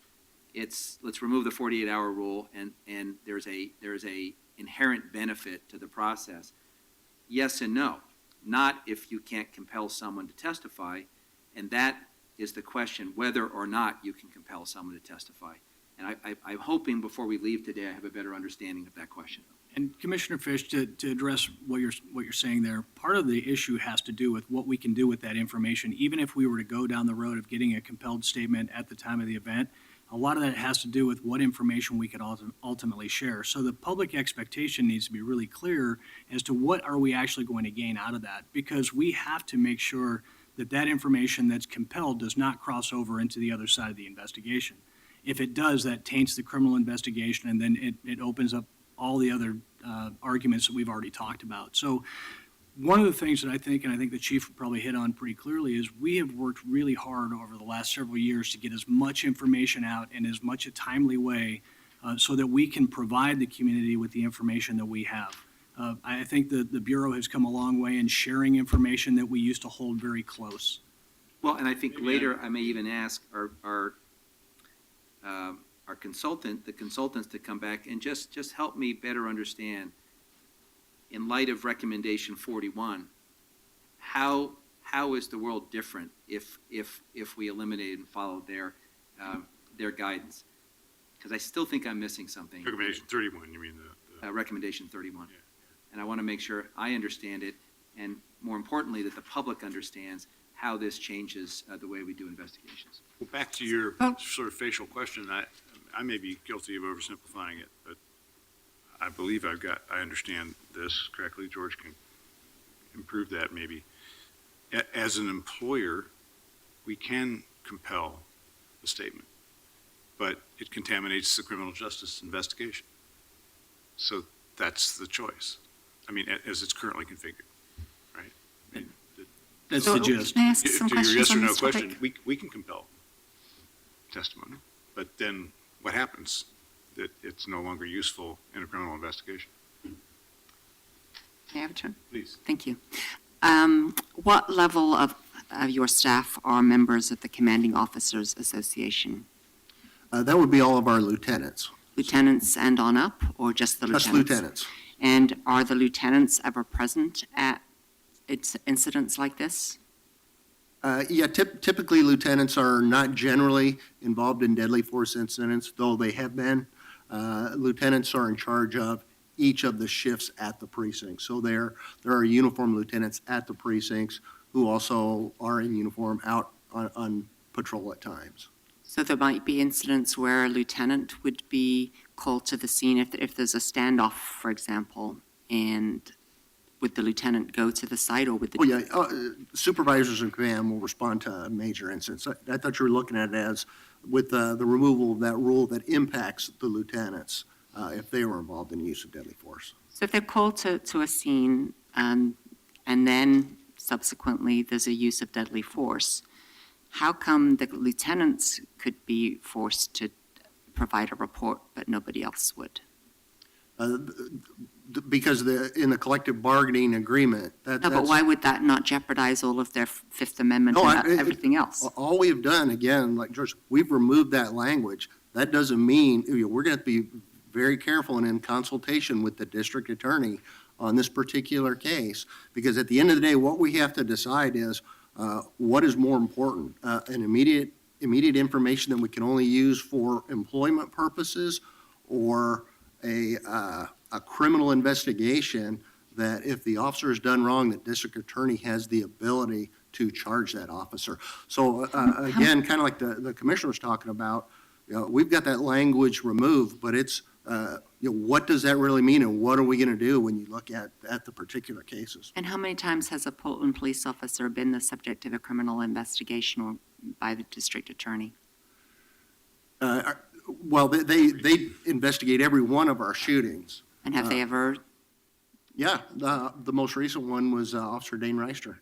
It's, let's remove the 48-hour rule, and there's a inherent benefit to the process. Yes and no. Not if you can't compel someone to testify, and that is the question, whether or not you can compel someone to testify. And I'm hoping before we leave today, I have a better understanding of that question. And Commissioner Fish, to address what you're saying there, part of the issue has to do with what we can do with that information. Even if we were to go down the road of getting a compelled statement at the time of the event, a lot of that has to do with what information we could ultimately share. So the public expectation needs to be really clear as to what are we actually going to gain out of that, because we have to make sure that that information that's compelled does not cross over into the other side of the investigation. If it does, that taints the criminal investigation, and then it opens up all the other arguments that we've already talked about. So one of the things that I think, and I think the chief probably hit on pretty clearly, is we have worked really hard over the last several years to get as much information out in as much a timely way so that we can provide the community with the information that we have. I think the Bureau has come a long way in sharing information that we used to hold very close. Well, and I think later I may even ask our consultants to come back and just help me better understand, in light of recommendation 41, how is the world different if we eliminated and followed their guidance? Because I still think I'm missing something. Recommendation 31, you mean the Recommendation 31. Yeah. And I want to make sure I understand it, and more importantly, that the public understands how this changes the way we do investigations. Well, back to your sort of facial question, I may be guilty of oversimplifying it, but I believe I understand this correctly. George can improve that maybe. As an employer, we can compel a statement, but it contaminates the criminal justice investigation. So that's the choice. I mean, as it's currently configured, right? I mean, That's So, the gist. May I ask some to your questions yes or on no this topic? question, we can compel testimony, but then what happens? That it's no longer useful in a criminal investigation. May I have a turn? Please. Thank you. What level of your staff are members of the Commanding Officers Association? That would be all of our lieutenants, Lieutenants and on up, or just the lieutenants? just lieutenants. And are the lieutenants ever present at incidents like this? Yeah, typically lieutenants are not generally involved in deadly force incidents, though they have been. Lieutenants are in charge of each of the shifts at the precinct. So there are uniformed lieutenants at the precincts who also are in uniform out on patrol at times. So there might be incidents where a lieutenant would be called to the scene if there's a standoff, for example, and would the lieutenant go to the site, or would the... Oh, yeah, supervisors in command will respond to major incidents. I thought you were looking at it as with the removal of that rule that impacts the lieutenants if they were involved in the use of deadly force. So if they're called to a scene and then subsequently there's a use of deadly force, how come the lieutenants could be forced to provide a report but nobody else would? Because in the collective bargaining agreement, No, but why would that not jeopardize all of their Fifth Amendment No, and everything else? all we've done, again, like George, we've removed that language. That doesn't mean, we're going to be very careful and in consultation with the district attorney on this particular case, because at the end of the day, what we have to decide is what is more important, an immediate information that we can only use for employment purposes, or a criminal investigation that if the officer has done wrong, the district attorney has the ability to charge that officer. So again, kind of like the commissioner was talking about, we've got that language removed, but it's, what does that really mean, and what are we going to do when you look at the particular cases? And how many times has a Portland police officer been the subject of a criminal investigation or by the district attorney? Well, they investigate every one of our shootings. And have they ever Yeah, the most recent one was Officer Dane Reister.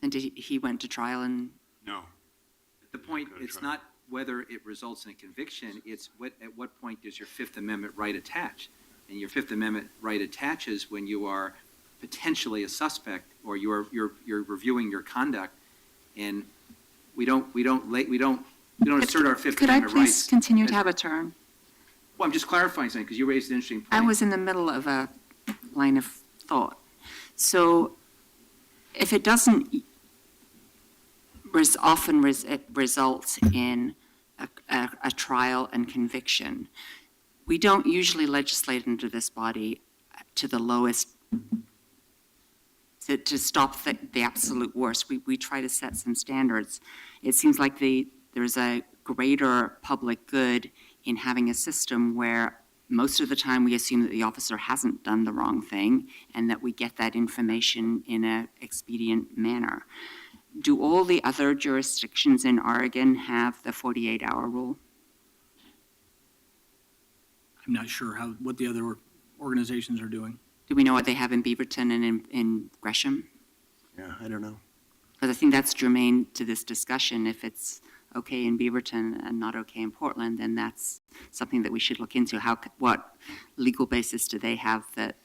And he went to trial and, No. The point, Go to it's trial. not whether it results in a conviction, it's at what point does your Fifth Amendment right attach? And your Fifth Amendment right attaches when you are potentially a suspect, or you're reviewing your conduct, and we don't assert our Fifth could I Amendment rights. please continue to have a turn? Well, I'm just clarifying something, because you raised an interesting point. I was in the middle of a line of thought. So if it doesn't it results in a trial and conviction, we don't usually legislate into this body to the lowest, to stop the absolute worst. We try to set some standards. It seems like there's a greater public good in having a system where most of the time we assume that the officer hasn't done the wrong thing and that we get that information in an expedient manner. Do all the other jurisdictions in Oregon have the 48-hour rule? I'm not sure what the other organizations are doing. Do we know what they have in Beaverton and in Gresham? Yeah, I don't know. Because I think that's germane to this discussion. If it's okay in Beaverton and not okay in Portland, then that's something that we should look into. What legal basis do they have that,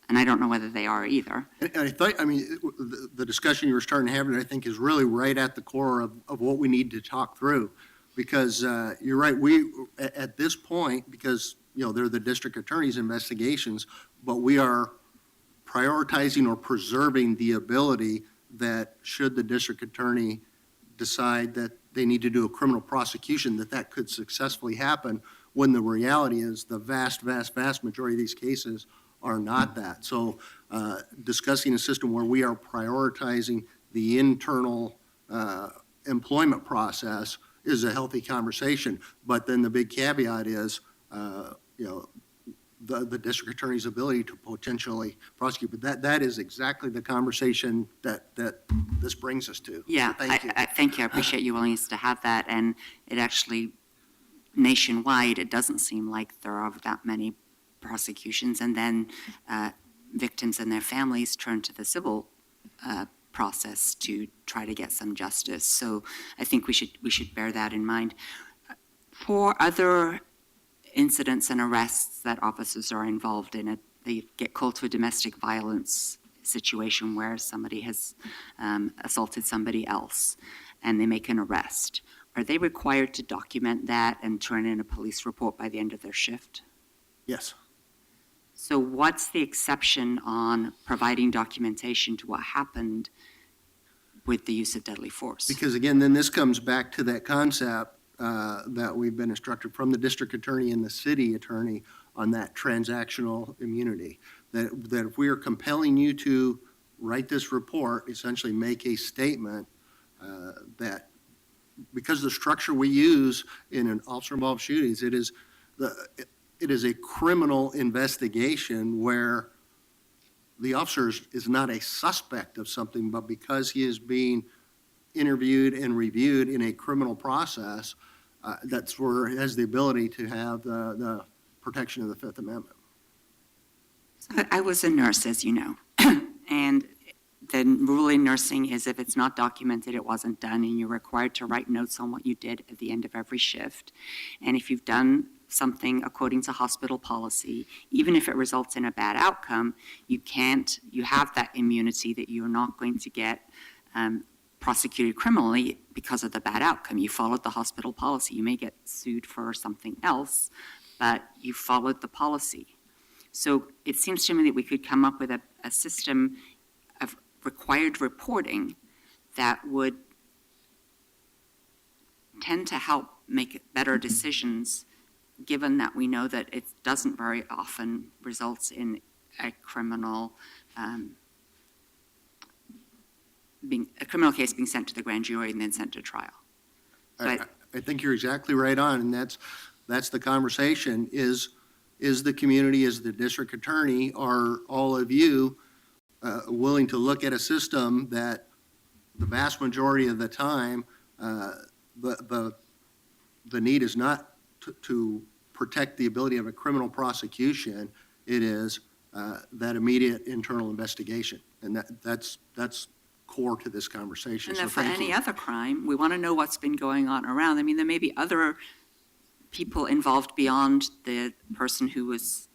and I don't know whether they are either. And the discussion you were starting to have, I think, is really right at the core of what we need to talk through. Because you're right, we, at this point, because, they're the district attorney's investigations, but we are prioritizing or preserving the ability that should the district attorney decide that they need to do a criminal prosecution, that could successfully happen, when the reality is the vast majority of these cases are not that. So discussing a system where we are prioritizing the internal employment process is a healthy conversation. But then the big caveat is, the district attorney's ability to potentially prosecute. But that is exactly the conversation that this brings us to. Yeah, So thank you. thank you. I appreciate your willingness to have that. And it actually, nationwide, it doesn't seem like there are that many prosecutions. And then victims and their families turn to the civil process to try to get some justice. So I think we should bear that in mind. For other incidents and arrests that officers are involved in, they get called to a domestic violence situation where somebody has assaulted somebody else and they make an arrest. Are they required to document that and turn in a police report by the end of their shift? Yes. So what's the exception on providing documentation to what happened with the use of deadly force? Because again, then this comes back to that concept that we've been instructed from the district attorney and the city attorney on that transactional immunity. That if we are compelling you to write this report, essentially make a statement that because the structure we use in an officer-involved shootings, it is a criminal investigation where the officer is not a suspect of something, but because he is being interviewed and reviewed in a criminal process, that's where it has the ability to have the protection of the Fifth Amendment. I was a nurse, as you know, and the rule in nursing is if it's not documented, it wasn't done, and you're required to write notes on what you did at the end of every shift. And if you've done something according to hospital policy, even if it results in a bad outcome, you have that immunity that you're not going to get prosecuted criminally because of the bad outcome. You followed the hospital policy. You may get sued for something else, but you followed the policy. So it seems to me that we could come up with a system of required reporting that would tend to help make better decisions, given that we know that it doesn't very often results in a criminal case being sent to the grand jury and then sent to trial. I think you're exactly right on, and that's the conversation, is the community, is the district attorney, are all of you willing to look at a system that the vast majority of the time, the need is not to protect the ability of a criminal prosecution. It is that immediate internal investigation. And that's core to this conversation. And So then for thank any you. other crime, we want to know what's been going on around. I mean, there may be other people involved beyond the person who was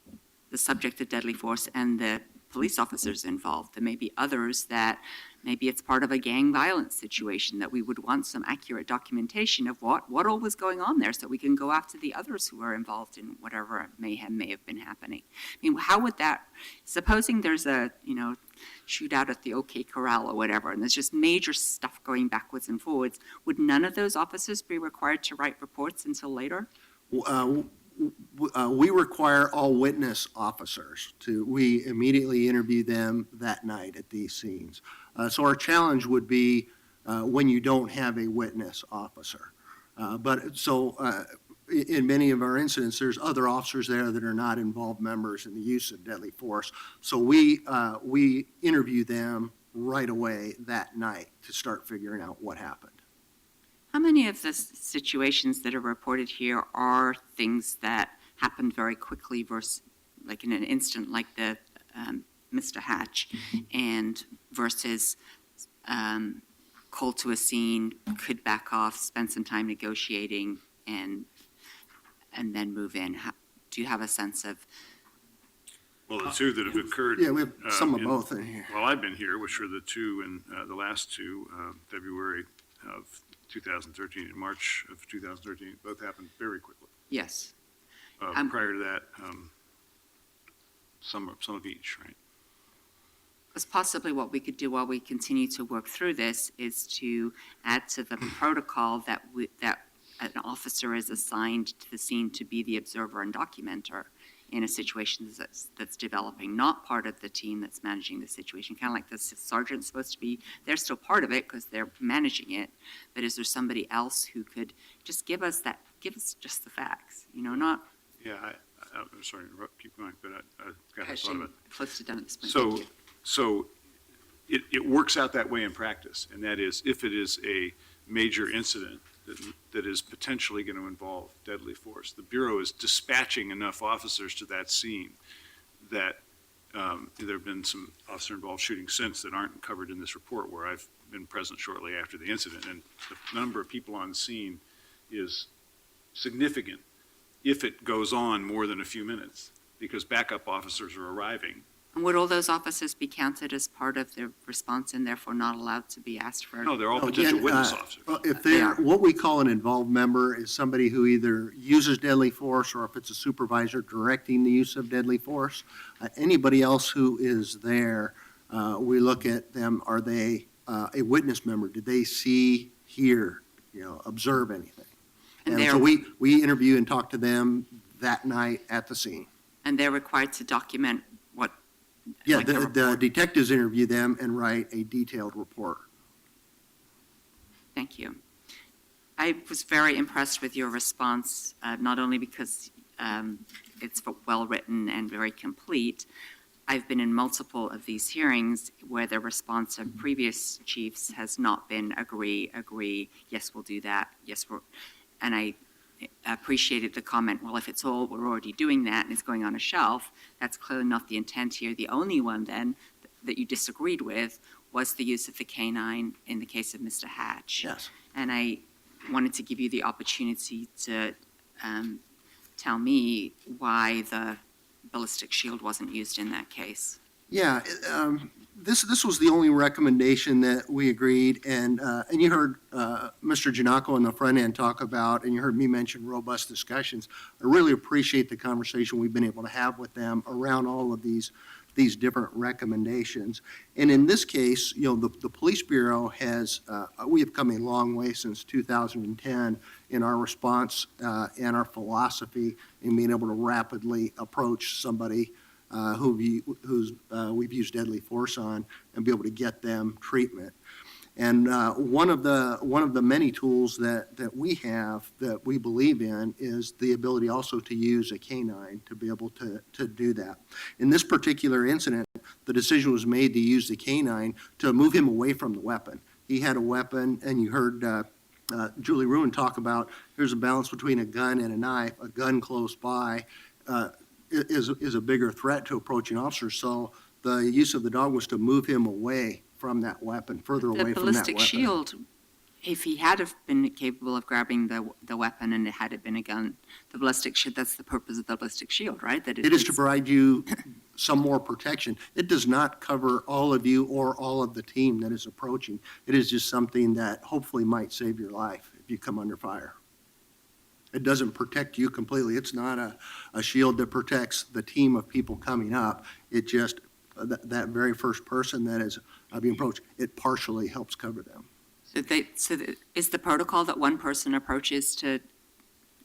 the subject of deadly force and the police officers involved. There may be others that maybe it's part of a gang violence situation that we would want some accurate documentation of what all was going on there so we can go after the others who are involved in whatever mayhem may have been happening. I mean, how would that, supposing there's a, shootout at the OK Corral or whatever, and there's just major stuff going backwards and forwards, would none of those officers be required to write reports until later? We require all witness officers we immediately interview them that night at these scenes. So our challenge would be when you don't have a witness officer. In many of our incidents, there's other officers there that are not involved members in the use of deadly force. So we interview them right away that night to start figuring out what happened. How many of the situations that are reported here are things that happened very quickly versus, like in an instant like the Mr. Hatch, and versus call to a scene, could back off, spend some time negotiating, and then move in? Do you have a sense of? Well, the two that have occurred. Yeah, we have some of in- both in here. While I've been here, which were the two the last two, February of 2013 and March of 2013, both happened very quickly. Yes. Prior to that, some of each, right? Because possibly what we could do while we continue to work through this is to add to the protocol that an officer is assigned to the scene to be the observer and documenter in a situation that's developing, not part of the team that's managing the situation. Kind of like the sergeant's supposed to be, they're still part of it because they're managing it, but is there somebody else who could just give us just the facts, not. Yeah, I'm sorry to interrupt, keep going, but I got a Actually, thought of it. close to done at this point. Thank you. So it works out that way in practice, and that is if it is a major incident that is potentially going to involve deadly force, the Bureau is dispatching enough officers to that scene that there have been some officer-involved shootings since that aren't covered in this report where I've been present shortly after the incident, and the number of people on scene is significant if it goes on more than a few minutes, because backup officers are arriving. And would all those officers be counted as part of their response and therefore not allowed to be asked for? No, they're all No, potential again, witness officers. Well, if They they're, are. what we call an involved member is somebody who either uses deadly force or if it's a supervisor directing the use of deadly force. Anybody else who is there, we look at them, are they a witness member? Did they see, hear, observe anything? And And so we interview and talk to them that night at the scene. And they're required to document what? Yeah, like the report? detectives interview them and write a detailed report. Thank you. I was very impressed with your response, not only because it's well-written and very complete. I've been in multiple of these hearings where the response of previous chiefs has not been agree, yes, we'll do that, and I appreciated the comment, well, if it's all, we're already doing that and it's going on a shelf, that's clearly not the intent here. The only one then that you disagreed with was the use of the canine in the case of Mr. Hatch. Yes. And I wanted to give you the opportunity to tell me why the ballistic shield wasn't used in that case. Yeah, this was the only recommendation that we agreed, and you heard Mr. Giannakko on the front end talk about, and you heard me mention robust discussions. I really appreciate the conversation we've been able to have with them around all of these different recommendations. And in this case, the Police Bureau has, we have come a long way since 2010 in our response and our philosophy in being able to rapidly approach somebody we've used deadly force on and be able to get them treatment. And one of the many tools that we have that we believe in is the ability also to use a canine to be able to do that. In this particular incident, the decision was made to use the canine to move him away from the weapon. He had a weapon, and you heard Julie Ruin talk about there's a balance between a gun and a knife, a gun close by. is a bigger threat to approaching officers. So the use of the dog was to move him away from that weapon, further away The from that ballistic weapon. shield, if he had have been capable of grabbing the weapon and it had it been a gun, the ballistic shield, that's the purpose of the ballistic shield, right? That It is to it's- provide you some more protection. It does not cover all of you or all of the team that is approaching. It is just something that hopefully might save your life if you come under fire. It doesn't protect you completely. It's not a shield that protects the team of people coming up. It just, that very first person that is being approached, it partially helps cover them. Is the protocol that one person approaches to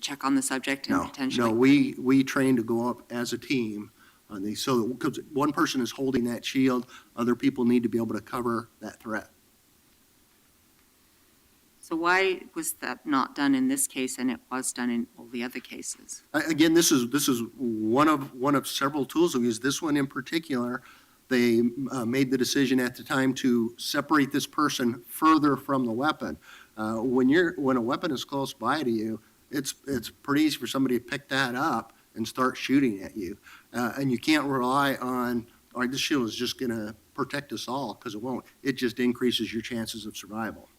check on the subject and No, potentially? no, we train to go up as a team on these, so, because one person is holding that shield, other people need to be able to cover that threat. So why was that not done in this case and it was done in all the other cases? Again, this is one of several tools we use. This one in particular, they made the decision at the time to separate this person further from the weapon. When a weapon is close by to you, it's pretty easy for somebody to pick that up and start shooting at you. And you can't rely on, all right, this shield is just going to protect us all, because it won't. It just increases your chances of survival.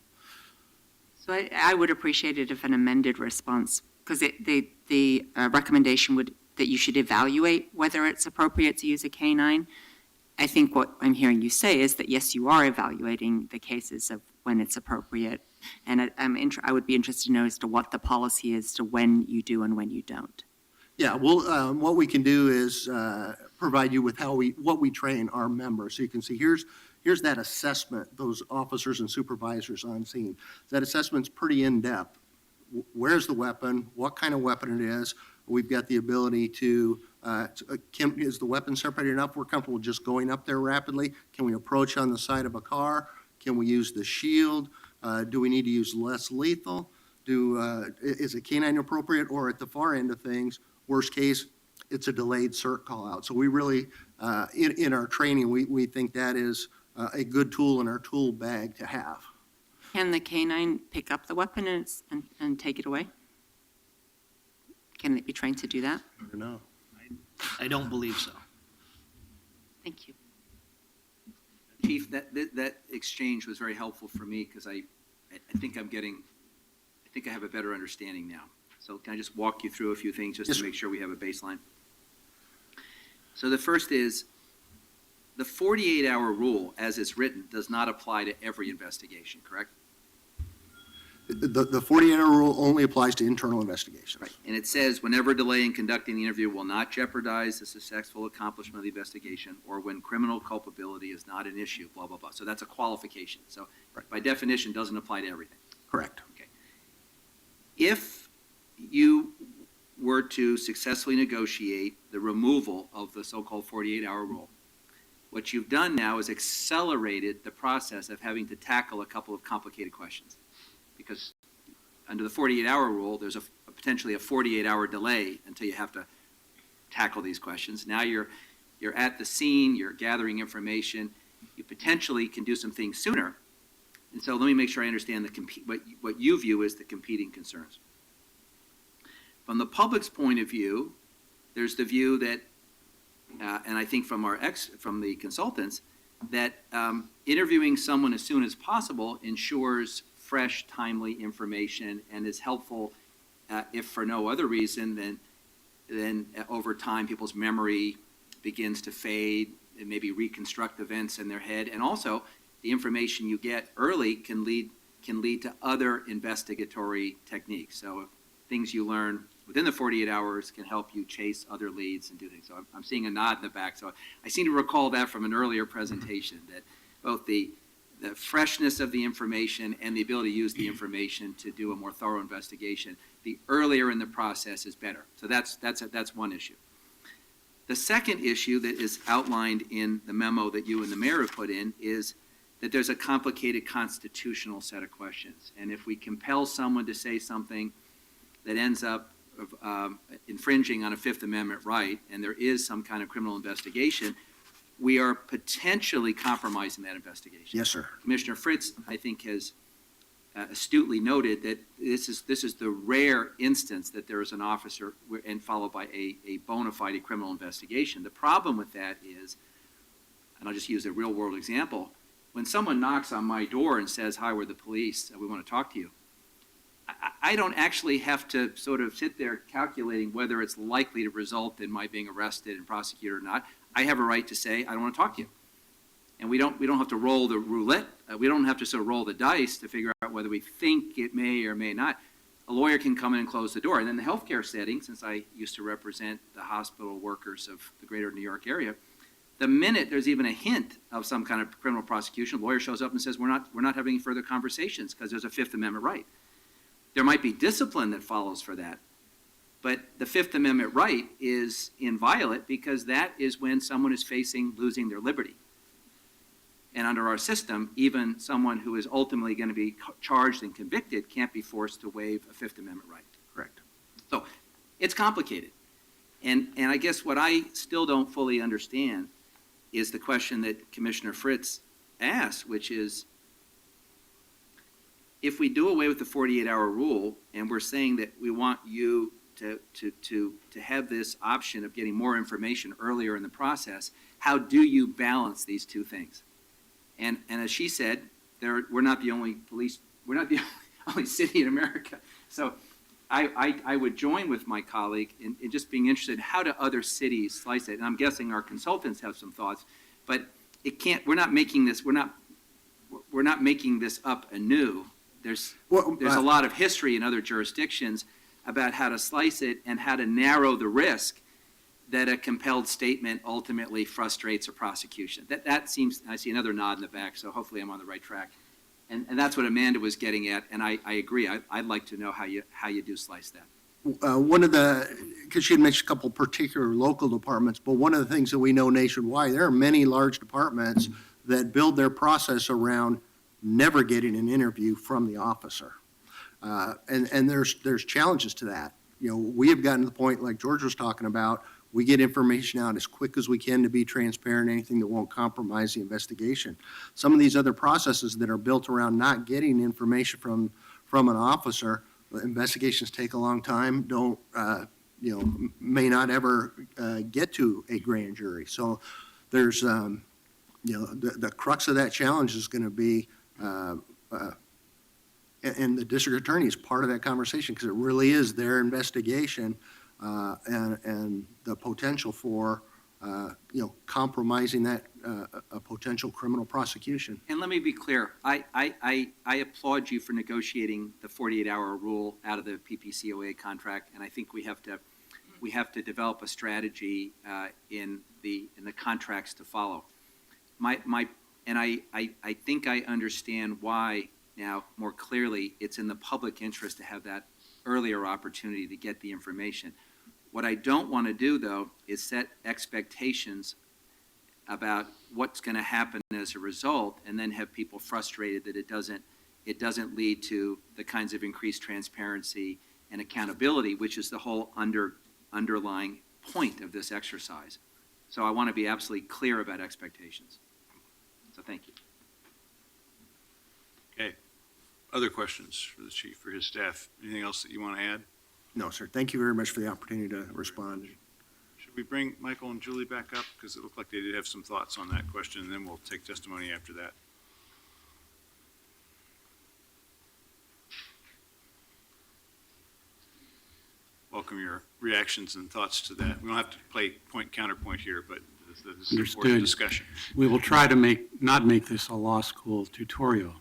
So I would appreciate it if an amended response, because the recommendation would, that you should evaluate whether it's appropriate to use a canine. I think what I'm hearing you say is that, yes, you are evaluating the cases of when it's appropriate. And I would be interested to know as to what the policy is to when you do and when you don't. Yeah, well, what we can do is provide you with what we train our members. So you can see, here's that assessment, those officers and supervisors on scene. That assessment's pretty in-depth. Where's the weapon? What kind of weapon it is? We've got the ability to, is the weapon separated enough? We're comfortable just going up there rapidly? Can we approach on the side of a car? Can we use the shield? Do we need to use less lethal? Is a canine appropriate? Or at the far end of things, worst case, it's a delayed cert call out. So we really, in our training, we think that is a good tool in our tool bag to have. Can the canine pick up the weapon and take it away? Can it be trained to do that? I don't know. I don't believe so. Thank you. Chief, that exchange was very helpful for me, because I think I have a better understanding now. So can I just walk you through a few things just Yes, to sir. make sure we have a baseline? So the first is, the 48-hour rule, as it's written, does not apply to every investigation, correct? The 48-hour rule only applies to internal investigations. Right. And it says, whenever delay in conducting the interview will not jeopardize the successful accomplishment of the investigation, or when criminal culpability is not an issue, blah, blah, blah. So that's a qualification. So by definition, doesn't apply to everything. Correct. If you were to successfully negotiate the removal of the so-called 48-hour rule, what you've done now is accelerated the process of having to tackle a couple of complicated questions. Because under the 48-hour rule, there's potentially a 48-hour delay until you have to tackle these questions. Now you're at the scene, you're gathering information, you potentially can do some things sooner. And so let me make sure I understand what you view as the competing concerns. From the public's point of view, there's the view that, and I think from the consultants, that interviewing someone as soon as possible ensures fresh, timely information and is helpful, if for no other reason than over time people's memory begins to fade and maybe reconstruct events in their head. And also, the information you get early can lead to other investigatory techniques. So things you learn within the 48 hours can help you chase other leads and do things. So I'm seeing a nod in the back. So I seem to recall that from an earlier presentation, that both the freshness of the information and the ability to use the information to do a more thorough investigation, the earlier in the process is better. So that's one issue. The second issue that is outlined in the memo that you and the mayor have put in is that there's a complicated constitutional set of questions. And if we compel someone to say something that ends up infringing on a Fifth Amendment right, and there is some kind of criminal investigation, we are potentially compromising that investigation. Yes, sir. Commissioner Fritz, I think, has astutely noted that this is the rare instance that there is an officer and followed by a bona fide criminal investigation. The problem with that is, and I'll just use a real world example, when someone knocks on my door and says, "Hi, we're the police, we want to talk to you," I don't actually have to sort of sit there calculating whether it's likely to result in my being arrested and prosecuted or not. I have a right to say, "I don't want to talk to you." And we don't have to roll the roulette. We don't have to sort of roll the dice to figure out whether we think it may or may not. A lawyer can come in and close the door. And in the healthcare setting, since I used to represent the hospital workers of the greater New York area, the minute there's even a hint of some kind of criminal prosecution, a lawyer shows up and says, we're not having further conversations because there's a Fifth Amendment right. There might be discipline that follows for that, but the Fifth Amendment right is inviolate because that is when someone is facing losing their liberty. And under our system, even someone who is ultimately going to be charged and convicted can't be forced to waive a Fifth Amendment right. Correct. So it's complicated. And I guess what I still don't fully understand is the question that Commissioner Fritz asked, which is, if we do away with the 48-hour rule and we're saying that we want you to have this option of getting more information earlier in the process, how do you balance these two things? And as she said, we're not the only police, we're not the only city in America. So I would join with my colleague in just being interested in how do other cities slice it. And I'm guessing our consultants have some thoughts, but we're not making this up anew. There's a lot of history in other jurisdictions about how to slice it and how to narrow the risk that a compelled statement ultimately frustrates a prosecution. That seems, I see another nod in the back, so hopefully I'm on the right track. And that's what Amanda was getting at, and I agree. I'd like to know how you do slice that. One of because she had mentioned a couple particular local departments, but one of the things that we know nationwide, there are many large departments that build their process around never getting an interview from the officer. And there's challenges to that. You know, we have gotten to the point, like George was talking about, we get information out as quick as we can to be transparent, anything that won't compromise the investigation. Some of these other processes that are built around not getting information from an officer, investigations take a long time, may not ever get to a grand jury. So there's, the crux of that challenge is going to be, and the district attorney is part of that conversation because it really is their investigation and the potential for, compromising that a potential criminal prosecution. And let me be clear, I applaud you for negotiating the 48-hour rule out of the PPCOA contract, and I think we have to develop a strategy in the contracts to follow. I think I understand why now more clearly it's in the public interest to have that earlier opportunity to get the information. What I don't want to do, though, is set expectations about what's going to happen as a result and then have people frustrated that it doesn't lead to the kinds of increased transparency and accountability, which is the whole underlying point of this exercise. So I want to be absolutely clear about expectations. So thank you. Okay. Other questions for the chief, for his staff? Anything else that you want to add? No, sir. Thank you very much for the opportunity to respond. Should we bring Michael and Julie back up? Because it looked like they did have some thoughts on that question, and then we'll take testimony after that. Welcome your reactions and thoughts to that. We don't have to play point counterpoint here, but this is an important Understood. discussion. We will try to not make this a law school tutorial.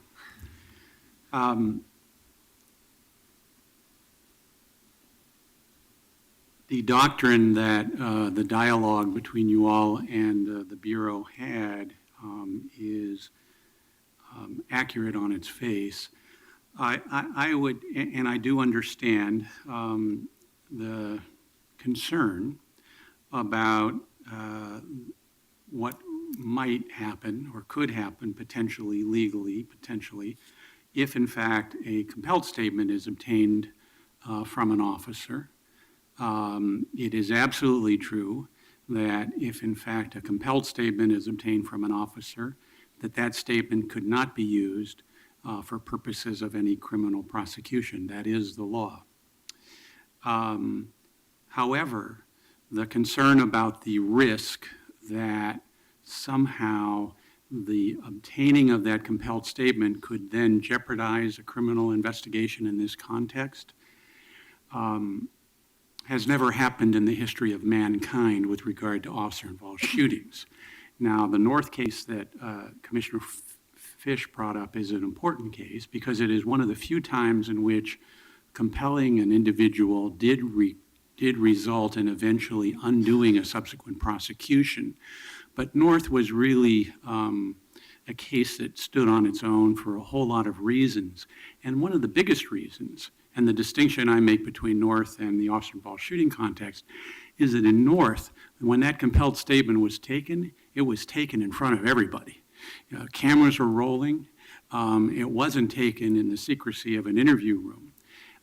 The doctrine that the dialogue between you all and the Bureau had is accurate on its face. I would, and I do understand the concern about what might happen or could happen potentially, legally, if in fact a compelled statement is obtained from an officer. It is absolutely true that if in fact a compelled statement is obtained from an officer, that statement could not be used for purposes of any criminal prosecution. That is the law. However, the concern about the risk that somehow the obtaining of that compelled statement could then jeopardize a criminal investigation in this context has never happened in the history of mankind with regard to officer-involved shootings. Now, the North case that Commissioner Fish brought up is an important case because it is one of the few times in which compelling an individual did result in eventually undoing a subsequent prosecution. But North was really a case that stood on its own for a whole lot of reasons. And one of the biggest reasons, and the distinction I make between North and the officer-involved shooting context, is that in North, when that compelled statement was taken, it was taken in front of everybody. Cameras were rolling. It wasn't taken in the secrecy of an interview room.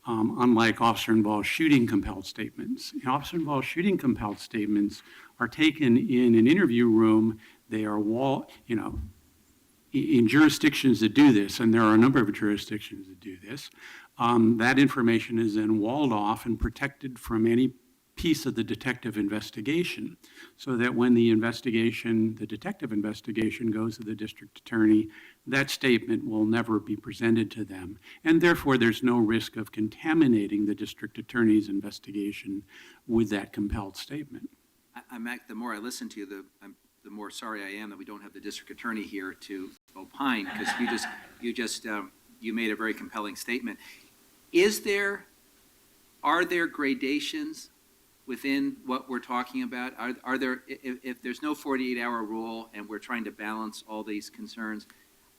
Unlike officer-involved shooting compelled statements. Officer-involved shooting compelled statements are taken in an interview room. They are in jurisdictions that do this, and there are a number of jurisdictions that do this, that information is then walled off and protected from any piece of the detective investigation, so that when the detective investigation goes to the district attorney, that statement will never be presented to them. And therefore, there's no risk of contaminating the district attorney's investigation with that compelled statement. The more I listen to you, the more sorry I am that we don't have the district attorney here to opine, because you made a very compelling statement. Are there gradations within what we're talking about? Are there, if there's no 48-hour rule and we're trying to balance all these concerns,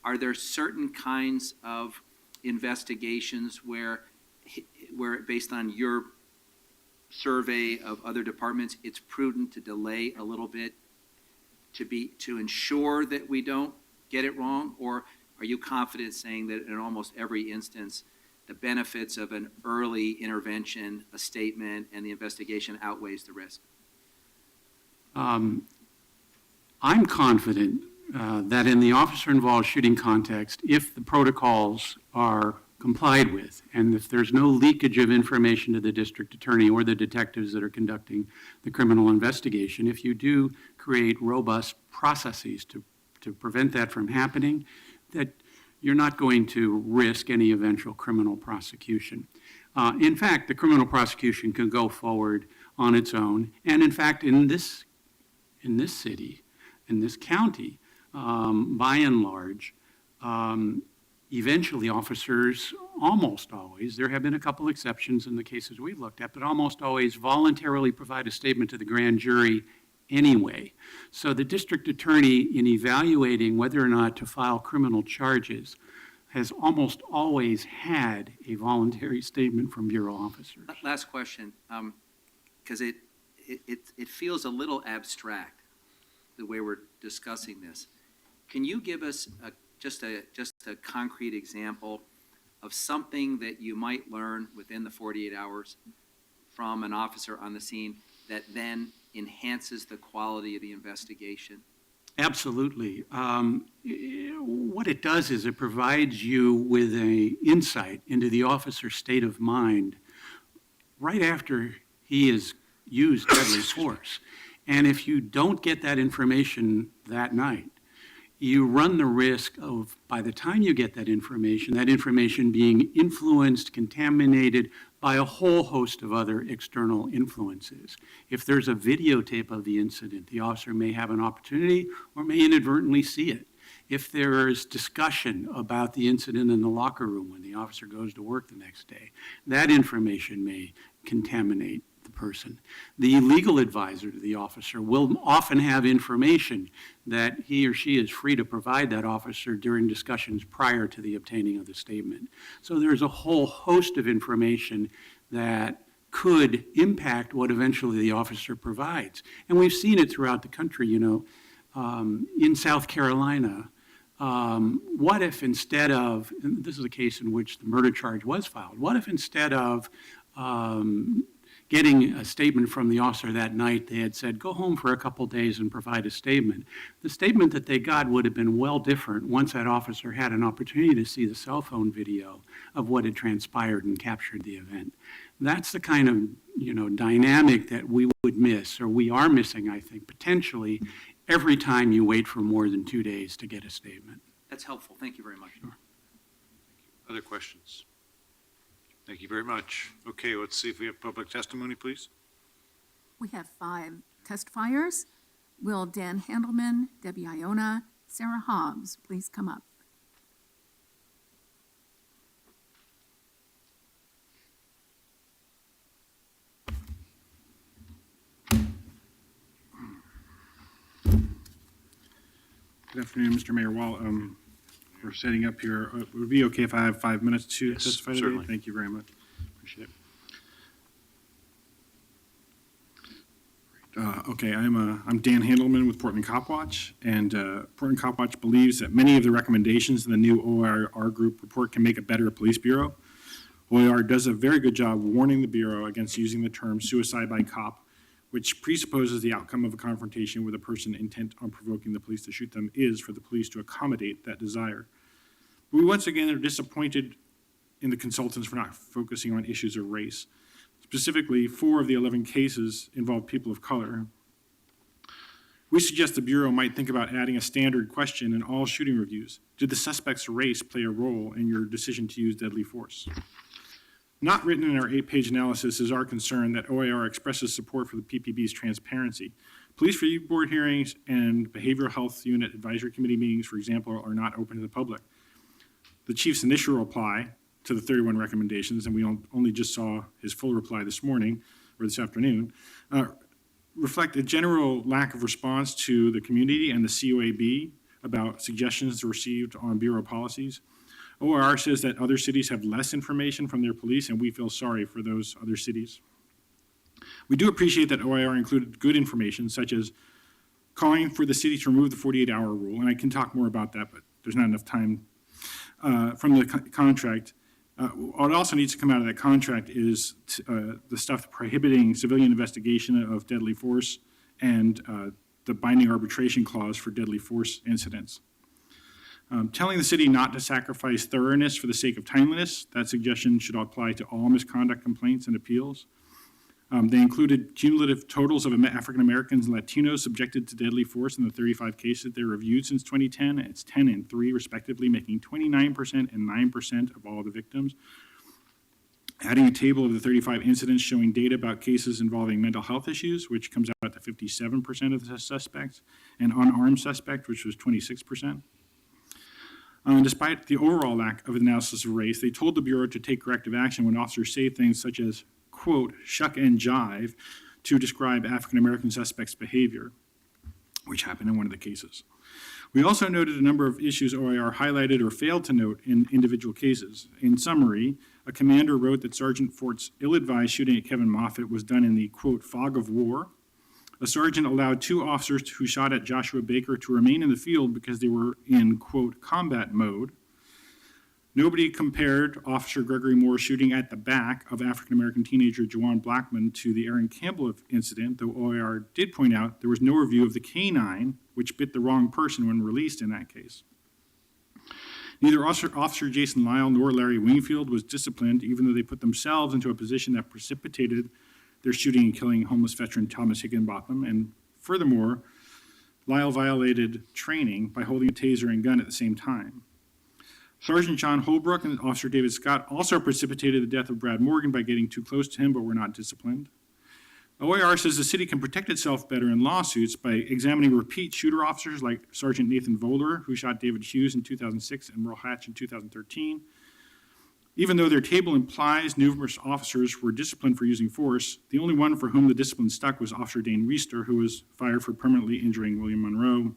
are there certain kinds of investigations where based on your survey of other departments, it's prudent to delay a little bit to ensure that we don't get it wrong? Or are you confident saying that in almost every instance, the benefits of an early intervention, a statement, and the investigation outweighs the risk? I'm confident that in the officer-involved shooting context, if the protocols are complied with, and if there's no leakage of information to the district attorney or the detectives that are conducting the criminal investigation, if you do create robust processes to prevent that from happening, that you're not going to risk any eventual criminal prosecution. In fact, the criminal prosecution can go forward on its own. And in fact, in this city, in this county, by and large, eventually officers almost always, there have been a couple exceptions in the cases we've looked at, but almost always voluntarily provide a statement to the grand jury anyway. So the district attorney, in evaluating whether or not to file criminal charges, has almost always had a voluntary statement from bureau officers. Last question, because it feels a little abstract, the way we're discussing this. Can you give us just a concrete example of something that you might learn within the 48 hours from an officer on the scene that then enhances the quality of the investigation? Absolutely. What it does is it provides you with an insight into the officer's state of mind right after he has used deadly force. And if you don't get that information that night, you run the risk of, by the time you get that information being influenced, contaminated by a whole host of other external influences. If there's a videotape of the incident, the officer may have an opportunity or may inadvertently see it. If there is discussion about the incident in the locker room when the officer goes to work the next day, that information may contaminate the person. The legal advisor to the officer will often have information that he or she is free to provide that officer during discussions prior to the obtaining of the statement. So there's a whole host of information that could impact what eventually the officer provides. And we've seen it throughout the country, in South Carolina. What if instead of, and this is a case in which the murder charge was filed, what if instead of getting a statement from the officer that night, they had said, go home for a couple days and provide a statement. The statement that they got would have been well different once that officer had an opportunity to see the cell phone video of what had transpired and captured the event. That's the kind of, dynamic that we would miss, or we are missing, I think, potentially, every time you wait for more than 2 days to get a statement. That's helpful. Thank you very much. Other questions? Thank you very much. Okay, let's see if we have public testimony, please. We have 5 testifiers. Will Dan Handelman, Debbie Iona, Sarah Hobbs, please come up. Good afternoon, Mr. Mayor Wall. We're setting up here. Would it be okay if I have 5 minutes to Yes, testify today? certainly. Thank you very much. Appreciate it. Okay, I'm Dan Handelman with Portland Cop Watch, and Portland Cop Watch believes that many of the recommendations in the new OIR group report can make a better police bureau. OIR does a very good job warning the bureau against using the term suicide by cop, which presupposes the outcome of a confrontation with a person intent on provoking the police to shoot them is for the police to accommodate that desire. We once again are disappointed in the consultants for not focusing on issues of race. Specifically, 4 of the 11 cases involved people of color. We suggest the Bureau might think about adding a standard question in all shooting reviews. Did the suspect's race play a role in your decision to use deadly force? Not written in our 8-page analysis is our concern that OIR expresses support for the PPB's transparency. Police Review Board hearings and Behavioral Health Unit Advisory Committee meetings, for example, are not open to the public. The Chief's initial reply to the 31 recommendations, and we only just saw his full reply this morning or this afternoon, reflect a general lack of response to the community and the COAB about suggestions received on Bureau policies. OIR says that other cities have less information from their police, and we feel sorry for those other cities. We do appreciate that OIR included good information, such as calling for the city to remove the 48-hour rule, and I can talk more about that, but there's not enough time, from the contract. What also needs to come out of that contract is the stuff prohibiting civilian investigation of deadly force and the binding arbitration clause for deadly force incidents. Telling the city not to sacrifice thoroughness for the sake of timeliness, that suggestion should apply to all misconduct complaints and appeals. They included cumulative totals of African Americans and Latinos subjected to deadly force in the 35 cases they reviewed since 2010. It's 10 and 3 respectively, making 29% and 9% of all the victims. Adding a table of the 35 incidents showing data about cases involving mental health issues, which comes out to 57% of the suspects, and unarmed suspect, which was 26%. Despite the overall lack of analysis of race, they told the Bureau to take corrective action when officers say things such as, quote, shuck and jive to describe African-American suspects' behavior, which happened in one of the cases. We also noted a number of issues OIR highlighted or failed to note in individual cases. In summary, a commander wrote that Sergeant Fort's ill-advised shooting at Kevin Moffitt was done in the, quote, fog of war. A sergeant allowed 2 officers who shot at Joshua Baker to remain in the field because they were in, quote, combat mode. Nobody compared Officer Gregory Moore's shooting at the back of African-American teenager Juwan Blackman to the Aaron Campbell incident, though OIR did point out there was no review of the canine, which bit the wrong person when released in that case. Neither Officer Jason Lyle nor Larry Wingfield was disciplined, even though they put themselves into a position that precipitated their shooting and killing homeless veteran Thomas Higginbotham. And furthermore, Lyle violated training by holding a taser and gun at the same time. Sergeant John Holbrook and Officer David Scott also precipitated the death of Brad Morgan by getting too close to him, but were not disciplined. OIR says the city can protect itself better in lawsuits by examining repeat shooter officers like Sergeant Nathan Voller, who shot David Hughes in 2006 and Merle Hatch in 2013. Even though their table implies numerous officers were disciplined for using force, the only one for whom the discipline stuck was Officer Dane Reister, who was fired for permanently injuring William Monroe.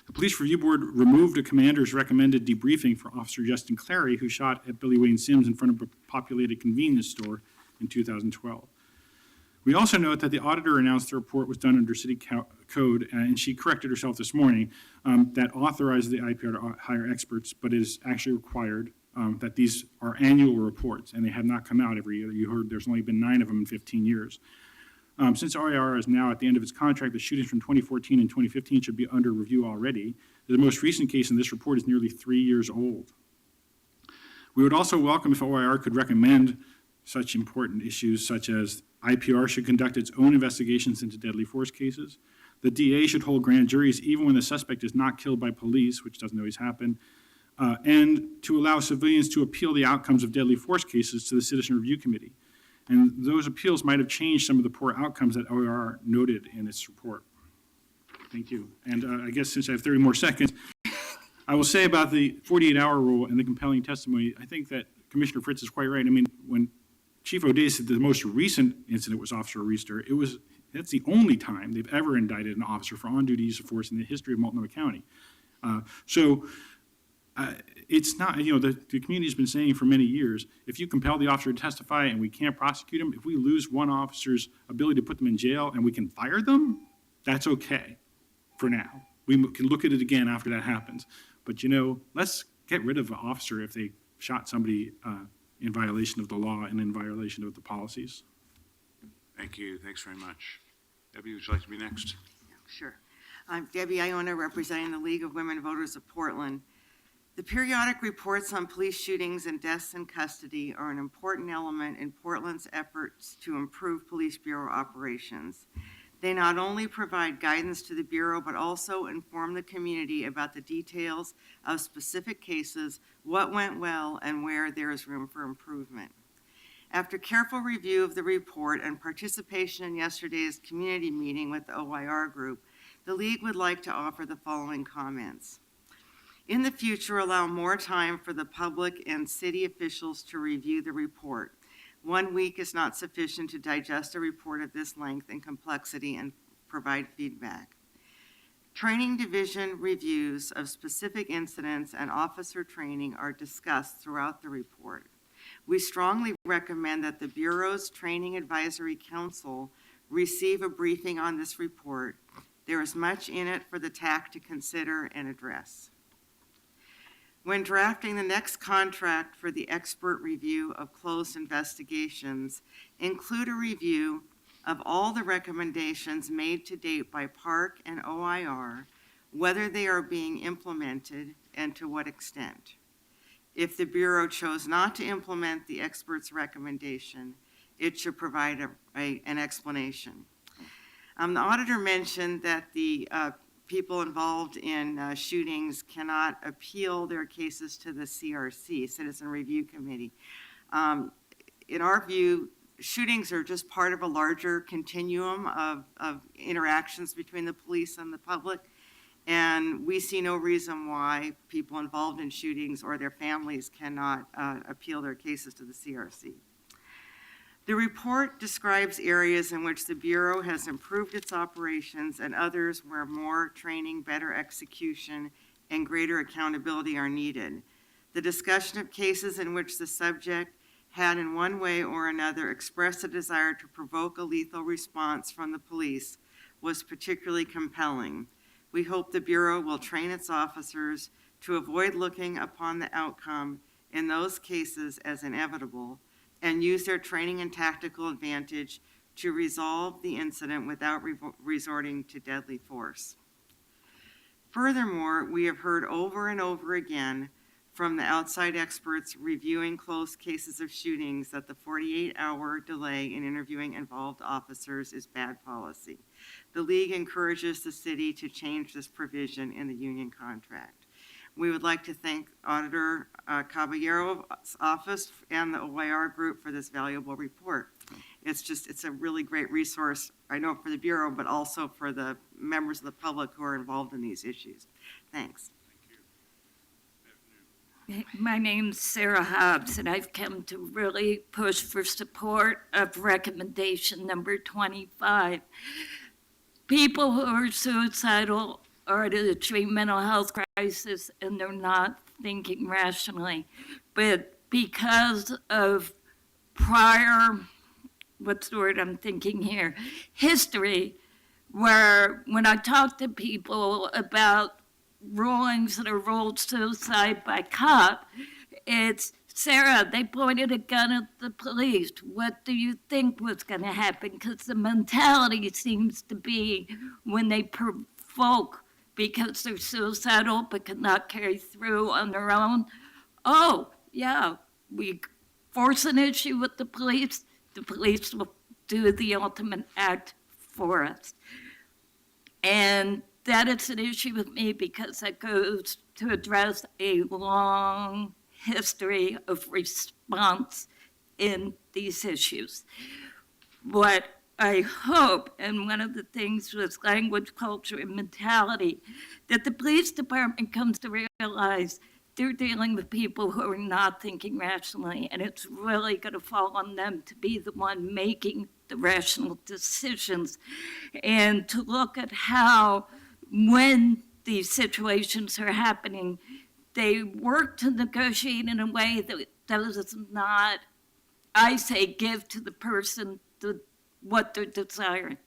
The Police Review Board removed a commander's recommended debriefing for Officer Justin Clary, who shot at Billy Wayne Sims in front of a populated convenience store in 2012. We also note that the auditor announced the report was done under city code, and she corrected herself this morning, that authorizes the IPR to hire experts, but is actually required that these are annual reports, and they have not come out every year. You heard there's only been 9 of them in 15 years. Since OIR is now at the end of its contract, the shootings from 2014 and 2015 should be under review already. The most recent case in this report is nearly 3 years old. We would also welcome if OIR could recommend such important issues such as IPR should conduct its own investigations into deadly force cases. The DA should hold grand juries even when the suspect is not killed by police, which doesn't always happen, and to allow civilians to appeal the outcomes of deadly force cases to the Citizen Review Committee. And those appeals might have changed some of the poor outcomes that OIR noted in its report. Thank you. And I guess since I have 30 more seconds, I will say about the 48-hour rule and the compelling testimony, I think that Commissioner Fritz is quite right. I mean, when Chief O'Day said the most recent incident was Officer Reister, that's the only time they've ever indicted an officer for on-duty use of force in the history of Multnomah County. It's not, the community's been saying for many years, if you compel the officer to testify and we can't prosecute him, if we lose one officer's ability to put them in jail and we can fire them, that's okay for now. We can look at it again after that happens. But, let's get rid of an officer if they shot somebody in violation of the law and in violation of the policies. Thank you. Thanks very much. Debbie, would you like to be next? Sure. I'm Debbie Iona, representing the League of Women Voters of Portland. The periodic reports on police shootings and deaths in custody are an important element in Portland's efforts to improve Police Bureau operations. They not only provide guidance to the Bureau, but also inform the community about the details of specific cases, what went well, and where there is room for improvement. After careful review of the report and participation in yesterday's community meeting with the OIR group, the League would like to offer the following comments. In the future, allow more time for the public and city officials to review the report. 1 week is not sufficient to digest a report of this length and complexity and provide feedback. Training division reviews of specific incidents and officer training are discussed throughout the report. We strongly recommend that the Bureau's Training Advisory Council receive a briefing on this report. There is much in it for the TAC to consider and address. When drafting the next contract for the expert review of closed investigations, include a review of all the recommendations made to date by PARC and OIR, whether they are being implemented and to what extent. If the Bureau chose not to implement the expert's recommendation, it should provide an explanation. The auditor mentioned that the people involved in shootings cannot appeal their cases to the CRC, Citizen Review Committee. In our view, shootings are just part of a larger continuum of interactions between the police and the public, and we see no reason why people involved in shootings or their families cannot appeal their cases to the CRC. The report describes areas in which the Bureau has improved its operations and others where more training, better execution, and greater accountability are needed. The discussion of cases in which the subject had in one way or another expressed a desire to provoke a lethal response from the police was particularly compelling. We hope the Bureau will train its officers to avoid looking upon the outcome in those cases as inevitable and use their training and tactical advantage to resolve the incident without resorting to deadly force. Furthermore, we have heard over and over again from the outside experts reviewing closed cases of shootings that the 48-hour delay in interviewing involved officers is bad policy. The League encourages the city to change this provision in the union contract. We would like to thank Auditor Caballero's office and the OIR group for this valuable report. It's a really great resource, I know for the Bureau, but also for the members of the public who are involved in these issues. Thanks. My name's Sarah Hobbs, and I've come to really push for support of recommendation number 25. People who are suicidal are at a true mental health crisis, and they're not thinking rationally. But because of prior, what's the word I'm thinking here, history, where when I talk to people about rulings that are ruled suicide by cop, It's, Sarah, they pointed a gun at the police. What do you think was going to happen? Because the mentality seems to be when they provoke because they're suicidal but cannot carry through on their own. Oh, yeah, we force an issue with the police will do the ultimate act for us. And that is an issue with me because that goes to address a long history of response in these issues. What I hope, and one of the things was language, culture, and mentality, that the police department comes to realize they're dealing with people who are not thinking rationally, and it's really going to fall on them to be the one making the rational decisions and to look at how, when these situations are happening, they work to negotiate in a way that does not, I say, give to the person what they're desiring.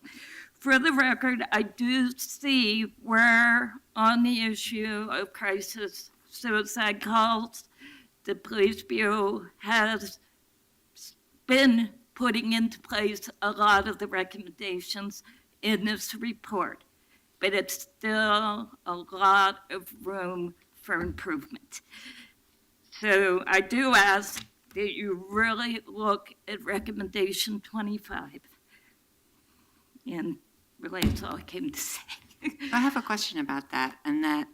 For the record, I do see where on the issue of crisis suicide calls, the Police Bureau has been putting into place a lot of the recommendations in this report, but it's still a lot of room for improvement. So I do ask that you really look at recommendation 25. And really, that's all I came to say. I have a question about that, and that,